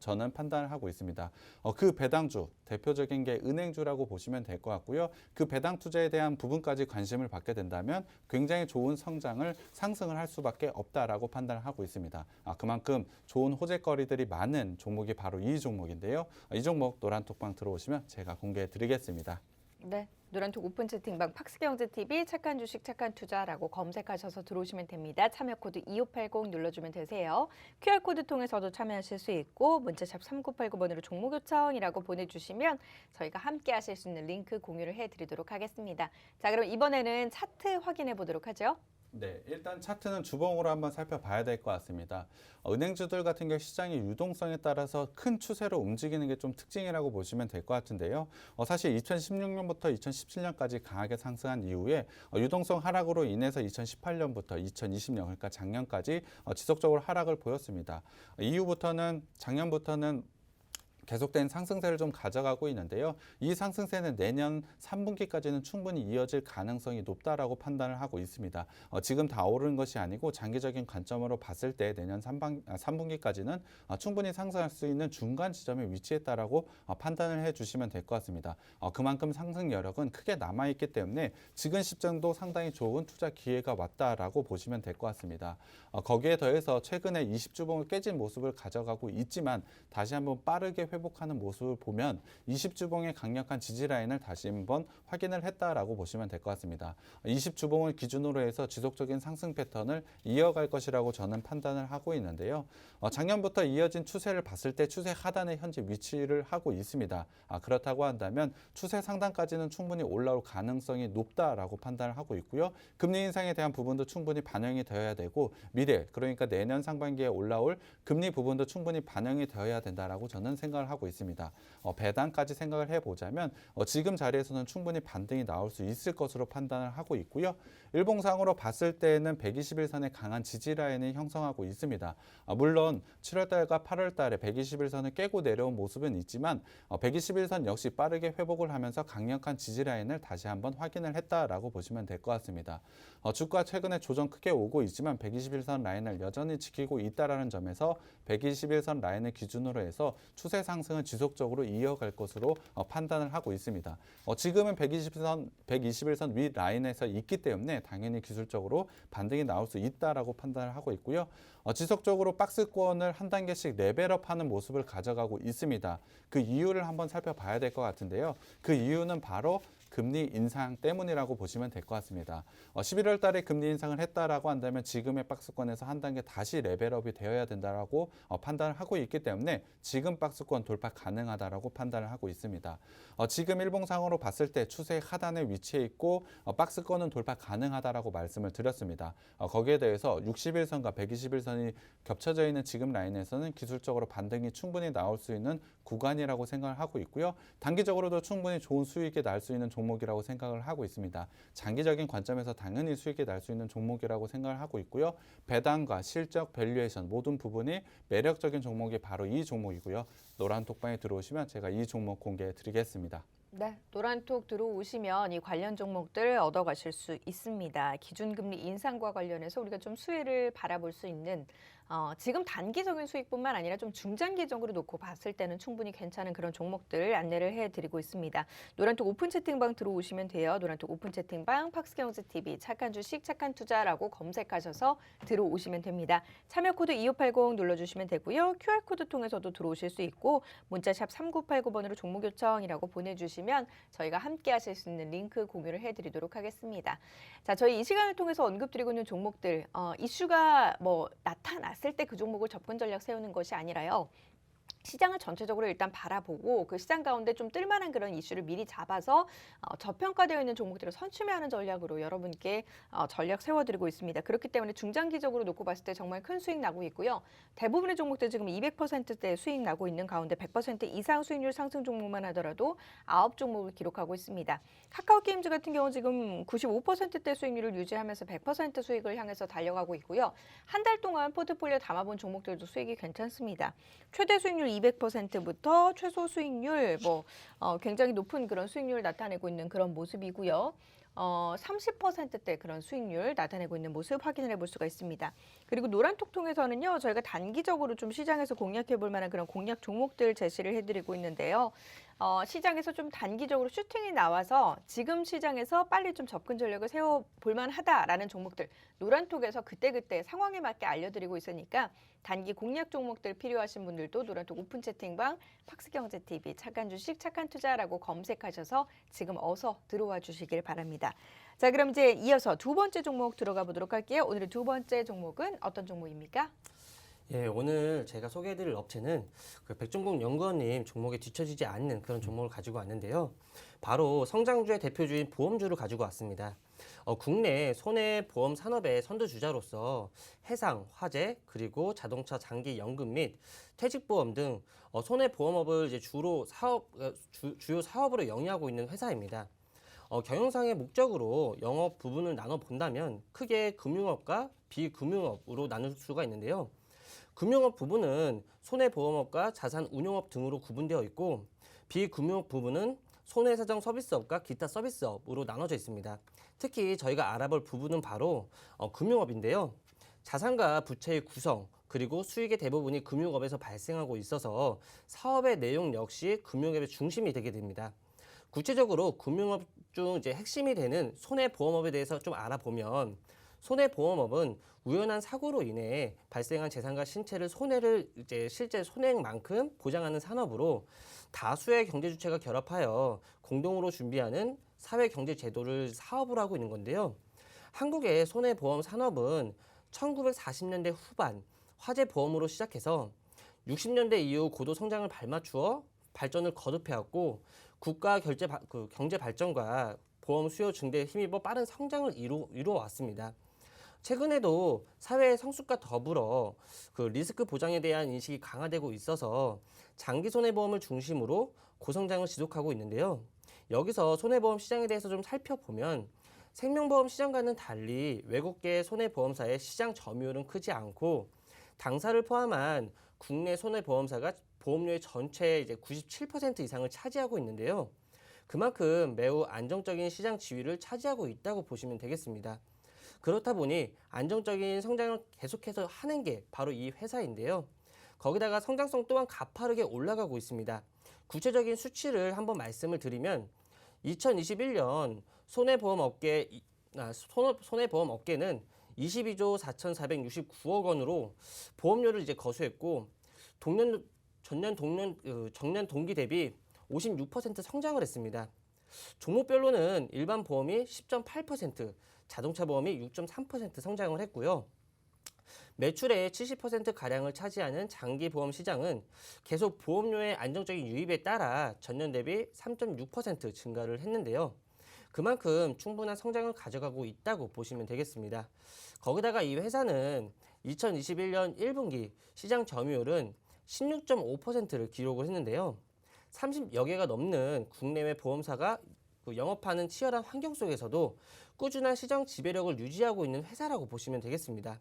저는 판단을 하고 있습니다. 그 배당주 대표적인 게 은행주라고 보시면 될 것 같고요. 그 배당 투자에 대한 부분까지 관심을 받게 된다면 굉장히 좋은 성장을 상승을 할 수밖에 없다라고 판단을 하고 있습니다. 그만큼 좋은 호재거리들이 많은 종목이 바로 이 종목인데요. 이 종목 노란톡방 들어오시면 제가 공개해 드리겠습니다. 네. 노란톡 오픈 채팅방 팍스경제TV 착한 주식 착한 투자라고 검색하셔서 들어오시면 됩니다. 참여 코드 2580 눌러주면 되세요. QR코드 통해서도 참여하실 수 있고 문자샵 3989번으로 종목 요청이라고 보내주시면 저희가 함께 하실 수 있는 링크 공유를 해드리도록 하겠습니다. 자, 그럼 이번에는 차트 확인해 보도록 하죠. 네, 일단 차트는 주봉으로 한번 살펴봐야 될 것 같습니다. 은행주들 같은 경우 시장의 유동성에 따라서 큰 추세로 움직이는 게 좀 특징이라고 보시면 될 것 같은데요. 사실 2016년부터 2017년까지 강하게 상승한 이후에 유동성 하락으로 인해서 2018년부터 2020년, 그러니까 작년까지 지속적으로 하락을 보였습니다. 이후부터는 작년부터는 계속된 상승세를 좀 가져가고 있는데요. 이 상승세는 내년 3분기까지는 충분히 이어질 가능성이 높다라고 판단을 하고 있습니다. 지금 다 오르는 것이 아니고 장기적인 관점으로 봤을 때 내년 3분기까지는 충분히 상승할 수 있는 중간 지점에 위치했다라고 판단을 해주시면 될 것 같습니다. 그만큼 상승 여력은 크게 남아있기 때문에 지금 시점도 상당히 좋은 투자 기회가 왔다라고 보시면 될 것 같습니다. 거기에 더해서 최근에 20주봉을 깨진 모습을 가져가고 있지만 다시 한번 빠르게 회복하는 모습을 보면 20주봉의 강력한 지지 라인을 다시 한번 확인을 했다라고 보시면 될 것 같습니다. 20주봉을 기준으로 해서 지속적인 상승 패턴을 이어갈 것이라고 저는 판단을 하고 있는데요. 작년부터 이어진 추세를 봤을 때 추세 하단에 현재 위치를 하고 있습니다. 그렇다고 한다면 추세 상단까지는 충분히 올라올 가능성이 높다라고 판단을 하고 있고요. 금리 인상에 대한 부분도 충분히 반영이 되어야 되고 미래, 그러니까 내년 상반기에 올라올 금리 부분도 충분히 반영이 되어야 된다라고 저는 생각을 하고 있습니다. 배당까지 생각을 해보자면 지금 자리에서는 충분히 반등이 나올 수 있을 것으로 판단을 하고 있고요. 일봉상으로 봤을 때는 121선의 강한 지지 라인을 형성하고 있습니다. 물론 7월달과 8월달에 121선을 깨고 내려온 모습은 있지만 121선 역시 빠르게 회복을 하면서 강력한 지지 라인을 다시 한번 확인을 했다라고 보시면 될 것 같습니다. 주가 최근에 조정 크게 오고 있지만 121선 라인을 여전히 지키고 있다라는 점에서 121선 라인을 기준으로 해서 추세 상승은 지속적으로 이어갈 것으로 판단을 하고 있습니다. 지금은 121선 위 라인에서 있기 때문에 당연히 기술적으로 반등이 나올 수 있다라고 판단을 하고 있고요. 지속적으로 박스권을 한 단계씩 레벨업하는 모습을 가져가고 있습니다. 그 이유를 한번 살펴봐야 될 것 같은데요. 그 이유는 바로 금리 인상 때문이라고 보시면 될 것 같습니다. 11월 달에 금리 인상을 했다라고 한다면 지금의 박스권에서 한 단계 다시 레벨업이 되어야 된다라고 판단을 하고 있기 때문에 지금 박스권 돌파 가능하다라고 판단을 하고 있습니다. 지금 일봉상으로 봤을 때 추세 하단에 위치해 있고 박스권은 돌파 가능하다라고 말씀을 드렸습니다. 거기에 대해서 61선과 121선이 겹쳐져 있는 지금 라인에서는 기술적으로 반등이 충분히 나올 수 있는 구간이라고 생각을 하고 있고요. 단기적으로도 충분히 좋은 수익이 날 수 있는 종목이라고 생각을 하고 있습니다. 장기적인 관점에서 당연히 수익이 날 수 있는 종목이라고 생각을 하고 있고요. 배당과 실적, 밸류에이션 모든 부분이 매력적인 종목이 바로 이 종목이고요. 노란 톡방에 들어오시면 제가 이 종목 공개해 드리겠습니다. 네, 노란톡 들어오시면 이 관련 종목들 얻어가실 수 있습니다. 기준금리 인상과 관련해서 우리가 좀 수혜를 바라볼 수 있는 지금 단기적인 수익뿐만 아니라 좀 중장기적으로 놓고 봤을 때는 충분히 괜찮은 그런 종목들 안내를 해드리고 있습니다. 노란톡 오픈 채팅방 들어오시면 돼요. 노란톡 오픈 채팅방 팍스경제TV 착한 주식 착한 투자라고 검색하셔서 들어오시면 됩니다. 참여 코드 2580 눌러주시면 되고요. QR코드 통해서도 들어오실 수 있고 문자샵 3989번으로 종목 요청이라고 보내주시면 저희가 함께 하실 수 있는 링크 공유를 해드리도록 하겠습니다. 자, 저희 이 시간을 통해서 언급드리고 있는 종목들 이슈가 나타났을 때 그 종목을 접근 전략 세우는 것이 아니라요. 시장을 전체적으로 일단 바라보고 그 시장 가운데 좀 뜰만한 그런 이슈를 미리 잡아서 저평가되어 있는 종목들을 선취매하는 전략으로 여러분께 전략 세워드리고 있습니다. 그렇기 때문에 중장기적으로 놓고 봤을 때 정말 큰 수익 나고 있고요. 대부분의 종목들 지금 200%대 수익 나고 있는 가운데 100% 이상 수익률 상승 종목만 하더라도 9종목을 기록하고 있습니다. 카카오게임즈 같은 경우 지금 95%대 수익률을 유지하면서 100% 수익을 향해서 달려가고 있고요. 한 달 동안 포트폴리오 담아본 종목들도 수익이 괜찮습니다. 최대 수익률 200%부터 최소 수익률 굉장히 높은 그런 수익률을 나타내고 있는 그런 모습이고요. 30%대 그런 수익률 나타내고 있는 모습 확인을 해볼 수가 있습니다. 그리고 노란톡 통해서는요, 저희가 단기적으로 좀 시장에서 공략해 볼 만한 그런 공략 종목들 제시를 해드리고 있는데요. 시장에서 좀 단기적으로 슈팅이 나와서 지금 시장에서 빨리 좀 접근 전략을 세워볼 만하다라는 종목들 노란톡에서 그때그때 상황에 맞게 알려드리고 있으니까 단기 공략 종목들 필요하신 분들도 노란톡 오픈 채팅방 팍스경제TV 착한 주식 착한 투자라고 검색하셔서 지금 어서 들어와 주시길 바랍니다. 자, 그럼 이제 이어서 두 번째 종목 들어가 보도록 할게요. 오늘의 두 번째 종목은 어떤 종목입니까? 예, 오늘 제가 소개해드릴 업체는 그 백종국 연구원님 종목에 뒤처지지 않는 그런 종목을 가지고 왔는데요. 바로 성장주의 대표주인 보험주를 가지고 왔습니다. 국내 손해보험 산업의 선두주자로서 해상, 화재, 그리고 자동차 장기 연금 및 퇴직보험 등 손해보험업을 이제 주요 사업으로 영위하고 있는 회사입니다. 경영상의 목적으로 영업 부분을 나눠 본다면 크게 금융업과 비금융업으로 나눌 수가 있는데요. 금융업 부분은 손해보험업과 자산운용업 등으로 구분되어 있고 비금융업 부분은 손해사정 서비스업과 기타 서비스업으로 나눠져 있습니다. 특히 저희가 알아볼 부분은 바로 금융업인데요. 자산과 부채의 구성 그리고 수익의 대부분이 금융업에서 발생하고 있어서 사업의 내용 역시 금융업의 중심이 되게 됩니다. 구체적으로 금융업 중 이제 핵심이 되는 손해보험업에 대해서 좀 알아보면 손해보험업은 우연한 사고로 인해 발생한 재산과 신체를 손해를 이제 실제 손해액만큼 보장하는 산업으로 다수의 경제 주체가 결합하여 공동으로 준비하는 사회 경제 제도를 사업으로 하고 있는 건데요. 한국의 손해보험 산업은 1940년대 후반 화재 보험으로 시작해서 60년대 이후 고도 성장을 발맞추어 발전을 거듭해왔고 국가 경제 발전과 보험 수요 증대에 힘입어 빠른 성장을 이루어왔습니다. 최근에도 사회의 성숙과 더불어 그 리스크 보장에 대한 인식이 강화되고 있어서 장기 손해보험을 중심으로 고성장을 지속하고 있는데요. 여기서 손해보험 시장에 대해서 좀 살펴보면 생명보험 시장과는 달리 외국계 손해보험사의 시장 점유율은 크지 않고 당사를 포함한 국내 손해보험사가 보험료의 전체의 이제 97% 이상을 차지하고 있는데요. 그만큼 매우 안정적인 시장 지위를 차지하고 있다고 보시면 되겠습니다. 그렇다 보니 안정적인 성장을 계속해서 하는 게 바로 이 회사인데요. 거기다가 성장성 또한 가파르게 올라가고 있습니다. 구체적인 수치를 한번 말씀을 드리면 2021년 손해보험 업계는 22조 4,469억 원으로 보험료를 이제 거수했고 전년 동기 대비 56% 성장을 했습니다. 종목별로는 일반 보험이 10.8%, 자동차 보험이 6.3% 성장을 했고요. 매출의 70%가량을 차지하는 장기 보험 시장은 계속 보험료의 안정적인 유입에 따라 전년 대비 3.6% 증가를 했는데요. 그만큼 충분한 성장을 가져가고 있다고 보시면 되겠습니다. 거기다가 이 회사는 2021년 1분기 시장 점유율은 16.5%를 기록을 했는데요. 30여 개가 넘는 국내외 보험사가 영업하는 치열한 환경 속에서도 꾸준한 시장 지배력을 유지하고 있는 회사라고 보시면 되겠습니다.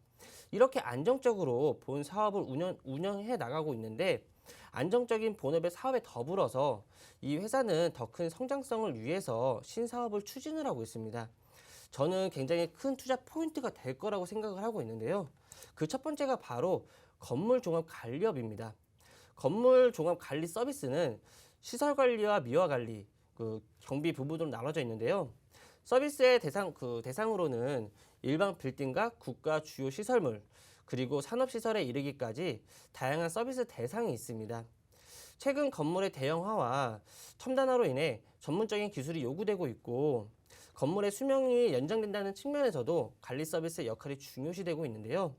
이렇게 안정적으로 본 사업을 운영해 나가고 있는데 안정적인 본업의 사업에 더불어서 이 회사는 더 큰 성장성을 위해서 신사업을 추진을 하고 있습니다. 저는 굉장히 큰 투자 포인트가 될 거라고 생각을 하고 있는데요. 그 첫 번째가 바로 건물종합관리업입니다. 건물종합관리 서비스는 시설관리와 미화관리, 경비 부분으로 나눠져 있는데요. 서비스의 대상으로는 일반 빌딩과 국가 주요 시설물, 그리고 산업시설에 이르기까지 다양한 서비스 대상이 있습니다. 최근 건물의 대형화와 첨단화로 인해 전문적인 기술이 요구되고 있고 건물의 수명이 연장된다는 측면에서도 관리 서비스의 역할이 중요시되고 있는데요.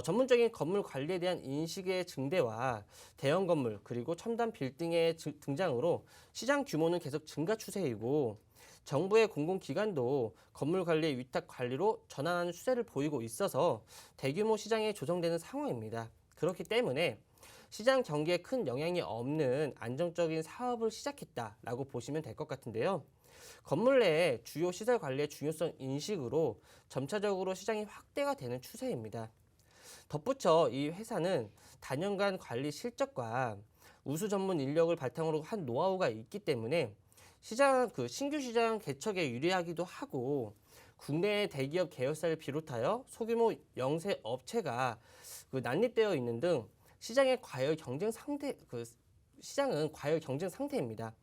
전문적인 건물 관리에 대한 인식의 증대와 대형 건물 그리고 첨단 빌딩의 등장으로 시장 규모는 계속 증가 추세이고 정부의 공공기관도 건물 관리의 위탁 관리로 전환하는 추세를 보이고 있어서 대규모 시장이 조성되는 상황입니다. 그렇기 때문에 시장 경기에 큰 영향이 없는 안정적인 사업을 시작했다라고 보시면 될 것 같은데요. 건물 내의 주요 시설 관리의 중요성 인식으로 점차적으로 시장이 확대가 되는 추세입니다. 덧붙여 이 회사는 단연간 관리 실적과 우수 전문 인력을 바탕으로 한 노하우가 있기 때문에 신규 시장 개척에 유리하기도 하고 국내 대기업 계열사를 비롯하여 소규모 영세 업체가 난립되어 있는 등 시장의 과열 경쟁 시장은 과열 경쟁 상태입니다.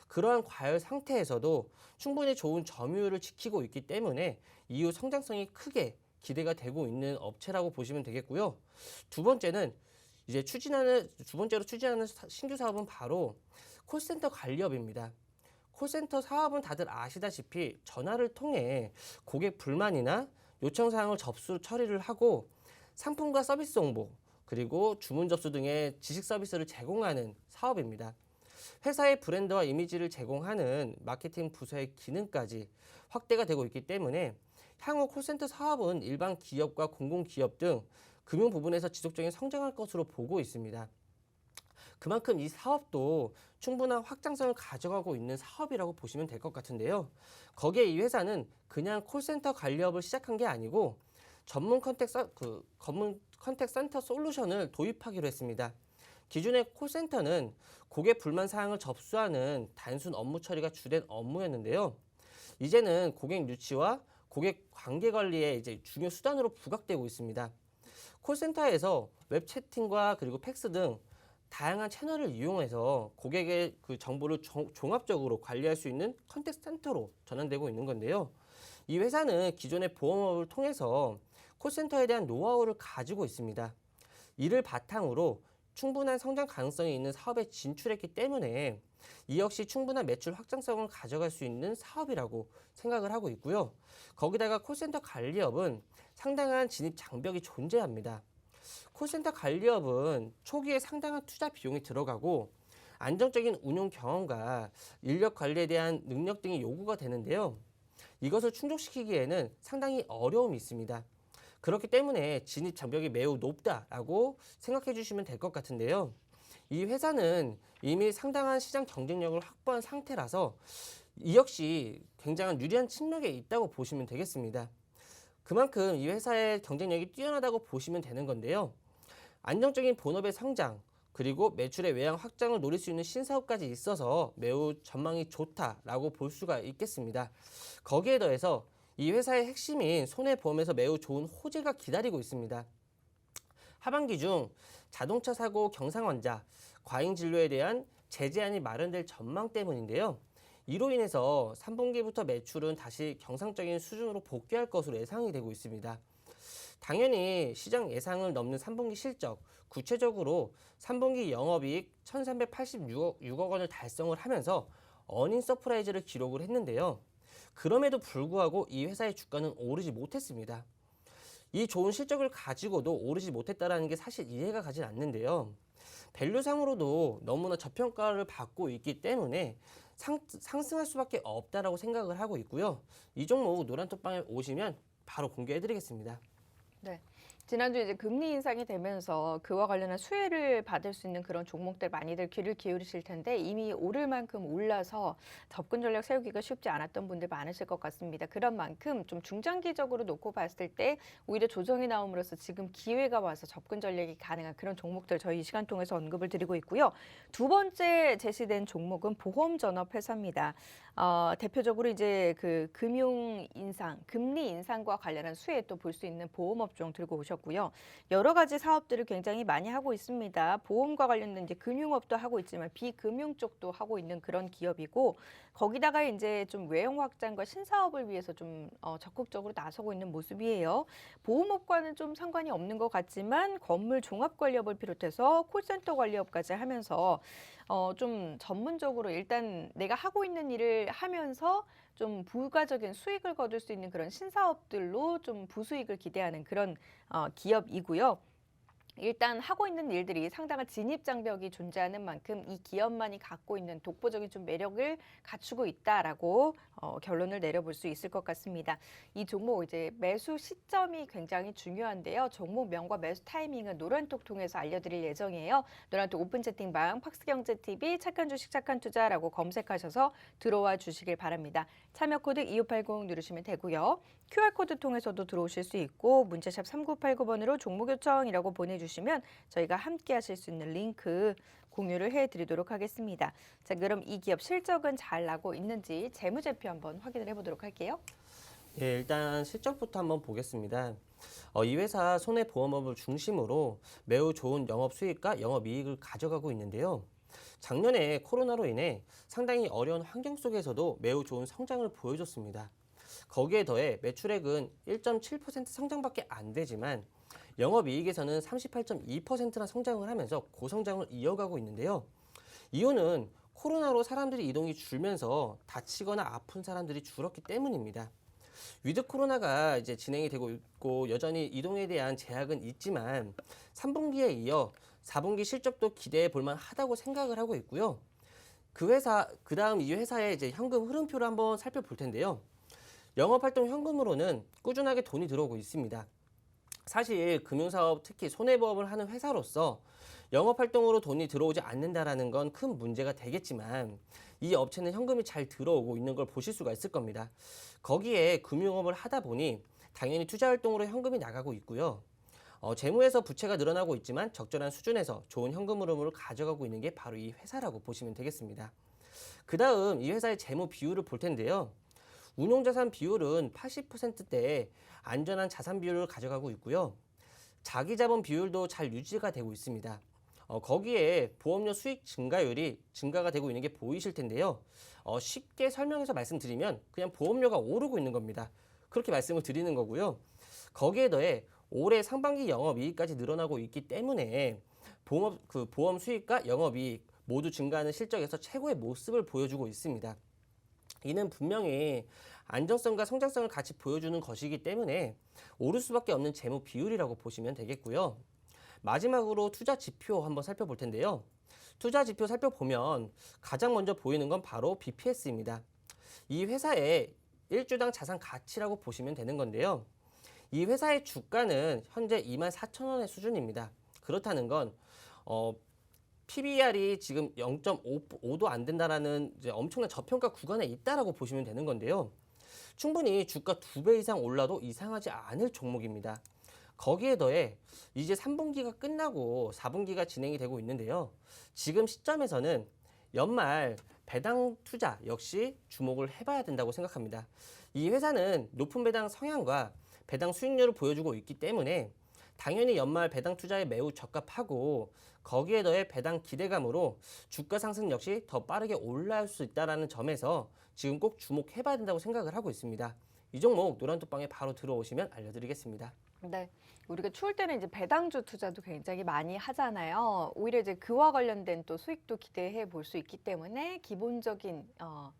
그러한 과열 상태에서도 충분히 좋은 점유율을 지키고 있기 때문에 이후 성장성이 크게 기대가 되고 있는 업체라고 보시면 되겠고요. 두 번째로 추진하는 신규 사업은 바로 콜센터 관리업입니다. 콜센터 사업은 다들 아시다시피 전화를 통해 고객 불만이나 요청 사항을 접수 처리를 하고 상품과 서비스 홍보, 그리고 주문 접수 등의 지식 서비스를 제공하는 사업입니다. 회사의 브랜드와 이미지를 제공하는 마케팅 부서의 기능까지 확대가 되고 있기 때문에 향후 콜센터 사업은 일반 기업과 공공기업 등 금융 부분에서 지속적인 성장할 것으로 보고 있습니다. 그만큼 이 사업도 충분한 확장성을 가져가고 있는 사업이라고 보시면 될 것 같은데요. 거기에 이 회사는 그냥 콜센터 관리업을 시작한 게 아니고 전문 컨택 센터 솔루션을 도입하기로 했습니다. 기존의 콜센터는 고객 불만 사항을 접수하는 단순 업무 처리가 주된 업무였는데요. 이제는 고객 유치와 고객 관계 관리의 이제 중요 수단으로 부각되고 있습니다. 콜센터에서 웹 채팅과 그리고 팩스 등 다양한 채널을 이용해서 고객의 그 정보를 종합적으로 관리할 수 있는 컨택 센터로 전환되고 있는 건데요. 이 회사는 기존의 보험업을 통해서 콜센터에 대한 노하우를 가지고 있습니다. 이를 바탕으로 충분한 성장 가능성이 있는 사업에 진출했기 때문에 이 역시 충분한 매출 확장성을 가져갈 수 있는 사업이라고 생각을 하고 있고요. 거기다가 콜센터 관리업은 상당한 진입 장벽이 존재합니다. 콜센터 관리업은 초기에 상당한 투자 비용이 들어가고 안정적인 운용 경험과 인력 관리에 대한 능력 등이 요구가 되는데요. 이것을 충족시키기에는 상당히 어려움이 있습니다. 그렇기 때문에 진입 장벽이 매우 높다라고 생각해 주시면 될 것 같은데요. 이 회사는 이미 상당한 시장 경쟁력을 확보한 상태라서 이 역시 굉장한 유리한 측면에 있다고 보시면 되겠습니다. 그만큼 이 회사의 경쟁력이 뛰어나다고 보시면 되는 건데요. 안정적인 본업의 성장, 그리고 매출의 외양 확장을 노릴 수 있는 신사업까지 있어서 매우 전망이 좋다라고 볼 수가 있겠습니다. 거기에 더해서 이 회사의 핵심인 손해보험에서 매우 좋은 호재가 기다리고 있습니다. 하반기 중 자동차 사고 경상환자, 과잉 진료에 대한 제재안이 마련될 전망 때문인데요. 이로 인해서 3분기부터 매출은 다시 경상적인 수준으로 복귀할 것으로 예상이 되고 있습니다. 당연히 시장 예상을 넘는 3분기 실적, 구체적으로 3분기 영업이익 1,386억 원을 달성을 하면서 어닝 서프라이즈를 기록을 했는데요. 그럼에도 불구하고 이 회사의 주가는 오르지 못했습니다. 이 좋은 실적을 가지고도 오르지 못했다는 게 사실 이해가 가진 않는데요. 밸류상으로도 너무나 저평가를 받고 있기 때문에 상승할 수밖에 없다라고 생각을 하고 있고요. 이 종목 노란톡방에 오시면 바로 공개해드리겠습니다. 네. 지난주 이제 금리 인상이 되면서 그와 관련한 수혜를 받을 수 있는 그런 종목들 많이들 귀를 기울이실 텐데 이미 오를 만큼 올라서 접근 전략 세우기가 쉽지 않았던 분들 많으실 것 같습니다. 그런 만큼 좀 중장기적으로 놓고 봤을 때 오히려 조정이 나옴으로써 지금 기회가 와서 접근 전략이 가능한 그런 종목들 저희 이 시간 통해서 언급을 드리고 있고요. 두 번째 제시된 종목은 보험전업회사입니다. 대표적으로 이제 그 금융 인상, 금리 인상과 관련한 수혜 또 볼 수 있는 보험업종 들고 오셨고요. 여러 가지 사업들을 굉장히 많이 하고 있습니다. 보험과 관련된 이제 금융업도 하고 있지만 비금융 쪽도 하고 있는 그런 기업이고 거기다가 이제 좀 외형 확장과 신사업을 위해서 좀 적극적으로 나서고 있는 모습이에요. 보험업과는 좀 상관이 없는 것 같지만 건물 종합 관리업을 비롯해서 콜센터 관리업까지 하면서 좀 전문적으로 일단 내가 하고 있는 일을 하면서 좀 부가적인 수익을 거둘 수 있는 그런 신사업들로 좀 부수익을 기대하는 그런 기업이고요. 일단 하고 있는 일들이 상당한 진입 장벽이 존재하는 만큼 이 기업만이 갖고 있는 독보적인 좀 매력을 갖추고 있다라고 결론을 내려볼 수 있을 것 같습니다. 이 종목 이제 매수 시점이 굉장히 중요한데요. 종목명과 매수 타이밍은 노란톡 통해서 알려드릴 예정이에요. 노란톡 오픈 채팅방 팍스경제TV 착한 주식 착한 투자라고 검색하셔서 들어와 주시길 바랍니다. 참여 코드 2580 누르시면 되고요. QR코드 통해서도 들어오실 수 있고 문자샵 3989번으로 종목 요청이라고 보내주시면 저희가 함께 하실 수 있는 링크 공유를 해드리도록 하겠습니다. 자, 그럼 이 기업 실적은 잘 나고 있는지 재무제표 한번 확인을 해보도록 할게요. 예, 일단 실적부터 한번 보겠습니다. 이 회사 손해보험업을 중심으로 매우 좋은 영업 수익과 영업 이익을 가져가고 있는데요. 작년에 코로나로 인해 상당히 어려운 환경 속에서도 매우 좋은 성장을 보여줬습니다. 거기에 더해 매출액은 1.7% 성장밖에 안 되지만 영업이익에서는 38.2%나 성장을 하면서 고성장을 이어가고 있는데요. 이유는 코로나로 사람들이 이동이 줄면서 다치거나 아픈 사람들이 줄었기 때문입니다. 위드 코로나가 이제 진행이 되고 있고 여전히 이동에 대한 제약은 있지만 3분기에 이어 4분기 실적도 기대해 볼 만하다고 생각을 하고 있고요. 그다음 이 회사의 이제 현금 흐름표를 한번 살펴볼 텐데요. 영업활동 현금으로는 꾸준하게 돈이 들어오고 있습니다. 사실 금융사업 특히 손해보험을 하는 회사로서 영업활동으로 돈이 들어오지 않는다라는 건 큰 문제가 되겠지만 이 업체는 현금이 잘 들어오고 있는 걸 보실 수가 있을 겁니다. 거기에 금융업을 하다 보니 당연히 투자활동으로 현금이 나가고 있고요. 재무에서 부채가 늘어나고 있지만 적절한 수준에서 좋은 현금 흐름을 가져가고 있는 게 바로 이 회사라고 보시면 되겠습니다. 그 다음 이 회사의 재무 비율을 볼 텐데요. 운용자산 비율은 80%대의 안전한 자산 비율을 가져가고 있고요. 자기자본 비율도 잘 유지가 되고 있습니다. 거기에 보험료 수익 증가율이 증가가 되고 있는 게 보이실 텐데요. 쉽게 설명해서 말씀드리면 그냥 보험료가 오르고 있는 겁니다. 그렇게 말씀을 드리는 거고요. 거기에 더해 올해 상반기 영업이익까지 늘어나고 있기 때문에 보험 수익과 영업이익 모두 증가하는 실적에서 최고의 모습을 보여주고 있습니다. 이는 분명히 안정성과 성장성을 같이 보여주는 것이기 때문에 오를 수밖에 없는 재무 비율이라고 보시면 되겠고요. 마지막으로 투자 지표 한번 살펴볼 텐데요. 투자 지표 살펴보면 가장 먼저 보이는 건 바로 BPS입니다. 이 회사의 1주당 자산 가치라고 보시면 되는 건데요. 이 회사의 주가는 현재 24,000원의 수준입니다. 그렇다는 건 PBR이 지금 0.5도 안 된다라는 이제 엄청난 저평가 구간에 있다라고 보시면 되는 건데요. 충분히 주가 2배 이상 올라도 이상하지 않을 종목입니다. 거기에 더해 이제 3분기가 끝나고 4분기가 진행이 되고 있는데요. 지금 시점에서는 연말 배당 투자 역시 주목을 해봐야 된다고 생각합니다. 이 회사는 높은 배당 성향과 배당 수익률을 보여주고 있기 때문에 당연히 연말 배당 투자에 매우 적합하고 거기에 더해 배당 기대감으로 주가 상승 역시 더 빠르게 올라올 수 있다는 점에서 지금 꼭 주목해봐야 된다고 생각을 하고 있습니다. 이 종목 노란톡방에 바로 들어오시면 알려드리겠습니다. 네. 우리가 추울 때는 이제 배당주 투자도 굉장히 많이 하잖아요. 오히려 이제 그와 관련된 또 수익도 기대해 볼 수 있기 때문에 기본적인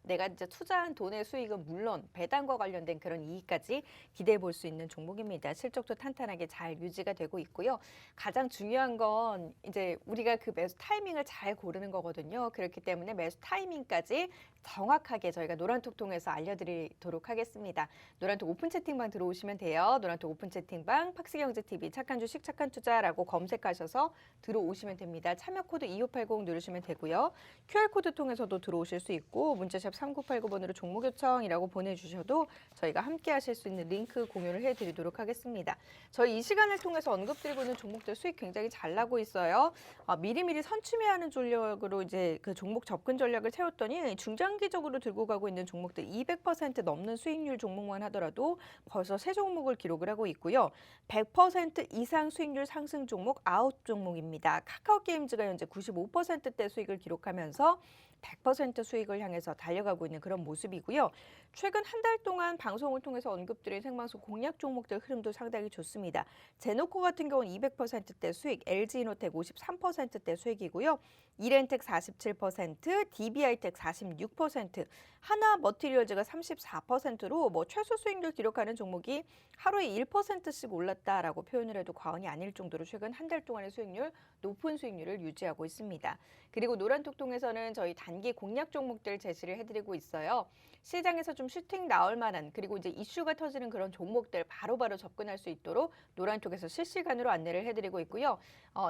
내가 이제 투자한 돈의 수익은 물론 배당과 관련된 그런 이익까지 기대해 볼 수 있는 종목입니다. 실적도 탄탄하게 잘 유지가 되고 있고요. 가장 중요한 건 이제 우리가 그 매수 타이밍을 잘 고르는 거거든요. 그렇기 때문에 매수 타이밍까지 정확하게 저희가 노란톡 통해서 알려드리도록 하겠습니다. 노란톡 오픈 채팅방 들어오시면 돼요. 노란톡 오픈 채팅방 팍스경제TV 착한 주식 착한 투자라고 검색하셔서 들어오시면 됩니다. 참여 코드 2580 누르시면 되고요. QR코드 통해서도 들어오실 수 있고 문자샵 3989번으로 종목 요청이라고 보내주셔도 저희가 함께 하실 수 있는 링크 공유를 해드리도록 하겠습니다. 저희 이 시간을 통해서 언급드리고 있는 종목들 수익 굉장히 잘 나고 있어요. 미리미리 선취매하는 전략으로 이제 그 종목 접근 전략을 세웠더니 중장기적으로 들고 가고 있는 종목들 200% 넘는 수익률 종목만 하더라도 벌써 세 종목을 기록을 하고 있고요. 100% 이상 수익률 상승 종목 9종목입니다. 카카오게임즈가 현재 95%대 수익을 기록하면서 100% 수익을 향해서 달려가고 있는 그런 모습이고요. 최근 한 달 동안 방송을 통해서 언급드린 생방송 공략 종목들 흐름도 상당히 좋습니다. 제노코 같은 경우는 200%대 수익, LG이노텍 53%대 수익이고요. 이렌텍 47%, DBI텍 46%, 하나머티리얼즈가 34%로 뭐 최소 수익률 기록하는 종목이 하루에 1%씩 올랐다라고 표현을 해도 과언이 아닐 정도로 최근 한 달 동안의 수익률, 높은 수익률을 유지하고 있습니다. 그리고 노란톡 통해서는 저희 단기 공략 종목들 제시를 해드리고 있어요. 시장에서 좀 슈팅 나올 만한 그리고 이제 이슈가 터지는 그런 종목들 바로바로 접근할 수 있도록 노란톡에서 실시간으로 안내를 해드리고 있고요.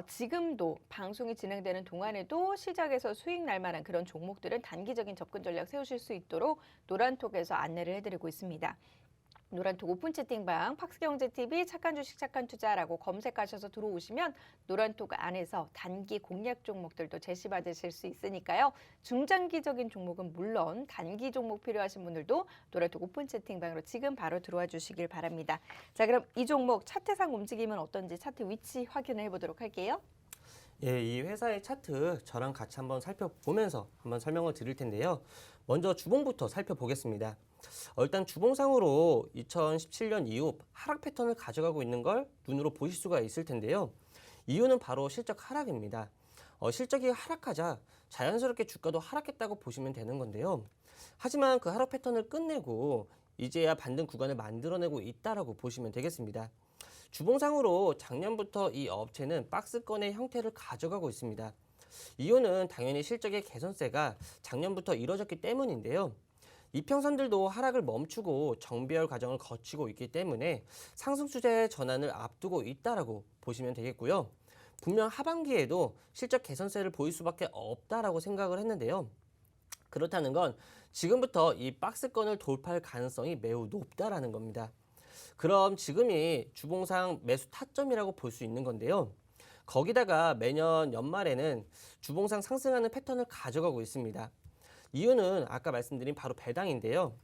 지금도 방송이 진행되는 동안에도 시장에서 수익 날 만한 그런 종목들은 단기적인 접근 전략 세우실 수 있도록 노란톡에서 안내를 해드리고 있습니다. 노란톡 오픈 채팅방 팍스경제TV 착한 주식 착한 투자라고 검색하셔서 들어오시면 노란톡 안에서 단기 공략 종목들도 제시받으실 수 있으니까요. 중장기적인 종목은 물론 단기 종목 필요하신 분들도 노란톡 오픈 채팅방으로 지금 바로 들어와 주시길 바랍니다. 자, 그럼 이 종목 차트상 움직임은 어떤지 차트 위치 확인해 보도록 할게요. 예, 이 회사의 차트 저랑 같이 한번 살펴보면서 한번 설명을 드릴 텐데요. 먼저 주봉부터 살펴보겠습니다. 일단 주봉상으로 2017년 이후 하락 패턴을 가져가고 있는 걸 눈으로 보실 수가 있을 텐데요. 이유는 바로 실적 하락입니다. 실적이 하락하자 자연스럽게 주가도 하락했다고 보시면 되는 건데요. 하지만 그 하락 패턴을 끝내고 이제야 반등 구간을 만들어내고 있다라고 보시면 되겠습니다. 주봉상으로 작년부터 이 업체는 박스권의 형태를 가져가고 있습니다. 이유는 당연히 실적의 개선세가 작년부터 이뤄졌기 때문인데요. 이평선들도 하락을 멈추고 정비열 과정을 거치고 있기 때문에 상승 추세의 전환을 앞두고 있다라고 보시면 되겠고요. 분명 하반기에도 실적 개선세를 보일 수밖에 없다라고 생각을 했는데요. 그렇다는 건 지금부터 이 박스권을 돌파할 가능성이 매우 높다라는 겁니다. 그럼 지금이 주봉상 매수 타점이라고 볼 수 있는 건데요. 거기다가 매년 연말에는 주봉상 상승하는 패턴을 가져가고 있습니다. 이유는 아까 말씀드린 바로 배당인데요.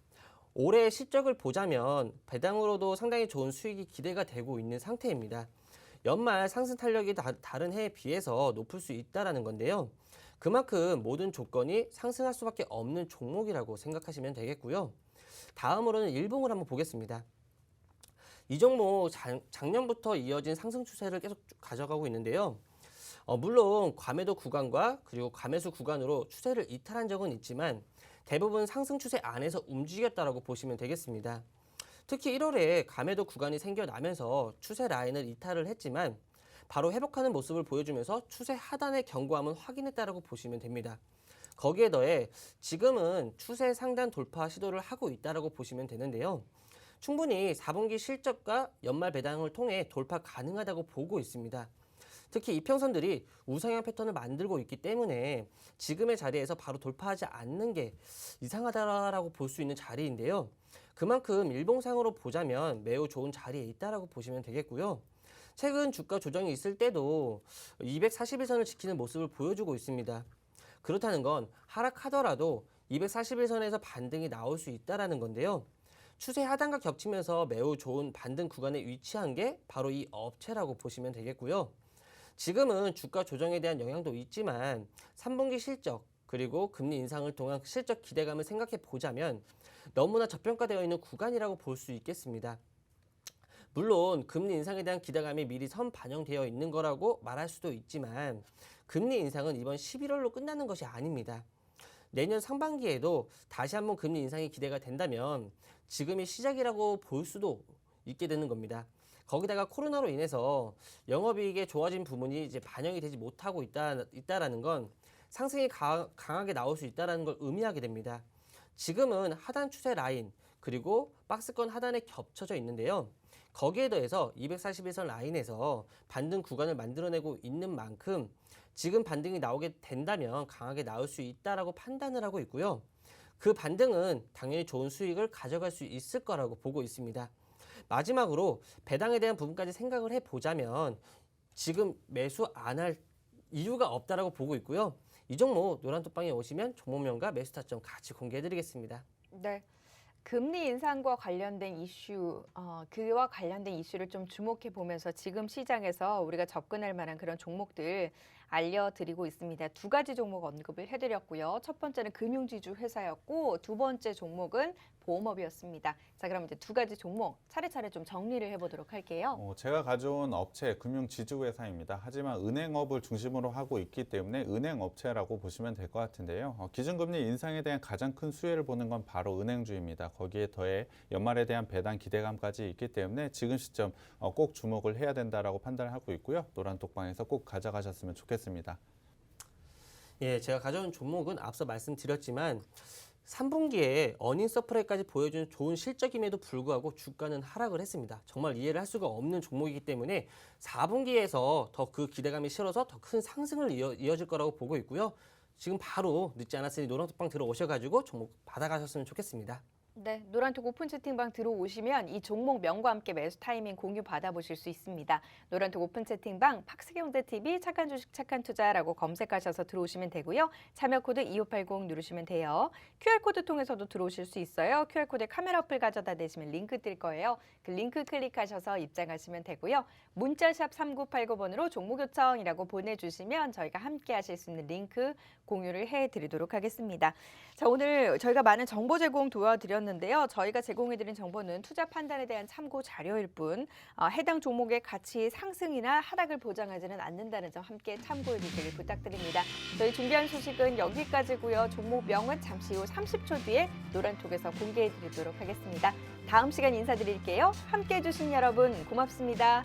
올해 실적을 보자면 배당으로도 상당히 좋은 수익이 기대가 되고 있는 상태입니다. 연말 상승 탄력이 다른 해에 비해서 높을 수 있다는 건데요. 그만큼 모든 조건이 상승할 수밖에 없는 종목이라고 생각하시면 되겠고요. 다음으로는 일봉을 한번 보겠습니다. 이 종목 작년부터 이어진 상승 추세를 계속 가져가고 있는데요. 물론 과매도 구간과 그리고 과매수 구간으로 추세를 이탈한 적은 있지만 대부분 상승 추세 안에서 움직였다라고 보시면 되겠습니다. 특히 1월에 과매도 구간이 생겨나면서 추세 라인을 이탈을 했지만 바로 회복하는 모습을 보여주면서 추세 하단의 견고함은 확인했다라고 보시면 됩니다. 거기에 더해 지금은 추세 상단 돌파 시도를 하고 있다라고 보시면 되는데요. 충분히 4분기 실적과 연말 배당을 통해 돌파 가능하다고 보고 있습니다. 특히 이평선들이 우상향 패턴을 만들고 있기 때문에 지금의 자리에서 바로 돌파하지 않는 게 이상하다라고 볼 수 있는 자리인데요. 그만큼 일봉상으로 보자면 매우 좋은 자리에 있다라고 보시면 되겠고요. 최근 주가 조정이 있을 때도 241선을 지키는 모습을 보여주고 있습니다. 그렇다는 건 하락하더라도 241선에서 반등이 나올 수 있다라는 건데요. 추세 하단과 겹치면서 매우 좋은 반등 구간에 위치한 게 바로 이 업체라고 보시면 되겠고요. 지금은 주가 조정에 대한 영향도 있지만 3분기 실적 그리고 금리 인상을 통한 실적 기대감을 생각해 보자면 너무나 저평가되어 있는 구간이라고 볼 수 있겠습니다. 물론 금리 인상에 대한 기대감이 미리 선 반영되어 있는 거라고 말할 수도 있지만 금리 인상은 이번 11월로 끝나는 것이 아닙니다. 내년 상반기에도 다시 한번 금리 인상이 기대가 된다면 지금이 시작이라고 볼 수도 있게 되는 겁니다. 거기다가 코로나로 인해서 영업이익에 좋아진 부분이 이제 반영이 되지 못하고 있다라는 건 상승이 강하게 나올 수 있다라는 걸 의미하게 됩니다. 지금은 하단 추세 라인 그리고 박스권 하단에 겹쳐져 있는데요. 거기에 더해서 241선 라인에서 반등 구간을 만들어내고 있는 만큼 지금 반등이 나오게 된다면 강하게 나올 수 있다라고 판단을 하고 있고요. 그 반등은 당연히 좋은 수익을 가져갈 수 있을 거라고 보고 있습니다. 마지막으로 배당에 대한 부분까지 생각을 해보자면 지금 매수 안 할 이유가 없다라고 보고 있고요. 이 종목 노란톡방에 오시면 종목명과 매수 타점 같이 공개해드리겠습니다. 네. 금리 인상과 관련된 이슈, 그와 관련된 이슈를 좀 주목해 보면서 지금 시장에서 우리가 접근할 만한 그런 종목들 알려드리고 있습니다. 두 가지 종목 언급을 해드렸고요. 첫 번째는 금융지주 회사였고 두 번째 종목은 보험업이었습니다. 자, 그럼 이제 두 가지 종목 차례차례 좀 정리를 해보도록 할게요. 제가 가져온 업체 금융지주회사입니다. 하지만 은행업을 중심으로 하고 있기 때문에 은행업체라고 보시면 될 것 같은데요. 기준금리 인상에 대한 가장 큰 수혜를 보는 건 바로 은행주입니다. 거기에 더해 연말에 대한 배당 기대감까지 있기 때문에 지금 시점 꼭 주목을 해야 된다라고 판단하고 있고요. 노란톡방에서 꼭 가져가셨으면 좋겠습니다. 예, 제가 가져온 종목은 앞서 말씀드렸지만 3분기에 어닝 서프라이즈까지 보여준 좋은 실적임에도 불구하고 주가는 하락을 했습니다. 정말 이해를 할 수가 없는 종목이기 때문에 4분기에서 더 그 기대감이 실어서 더 큰 상승을 이어질 거라고 보고 있고요. 지금 바로 늦지 않았으니 노란톡방 들어오셔가지고 종목 받아가셨으면 좋겠습니다. 네, 노란톡 오픈 채팅방 들어오시면 이 종목명과 함께 매수 타이밍 공유 받아보실 수 있습니다. 노란톡 오픈 채팅방 팍스경제TV 착한 주식 착한 투자라고 검색하셔서 들어오시면 되고요. 참여 코드 2580 누르시면 돼요. QR코드 통해서도 들어오실 수 있어요. QR코드에 카메라 어플 가져다 대시면 링크 뜰 거예요. 그 링크 클릭하셔서 입장하시면 되고요. 문자샵 3989번으로 종목 요청이라고 보내주시면 저희가 함께 하실 수 있는 링크 공유를 해드리도록 하겠습니다. 자, 오늘 저희가 많은 정보 제공 도와드렸는데요. 저희가 제공해드린 정보는 투자 판단에 대한 참고 자료일 뿐 해당 종목의 가치 상승이나 하락을 보장하지는 않는다는 점 함께 참고해 주시길 부탁드립니다. 저희 준비한 소식은 여기까지고요. 종목명은 잠시 후 30초 뒤에 노란톡에서 공개해 드리도록 하겠습니다. 다음 시간 인사드릴게요. 함께해 주신 여러분 고맙습니다.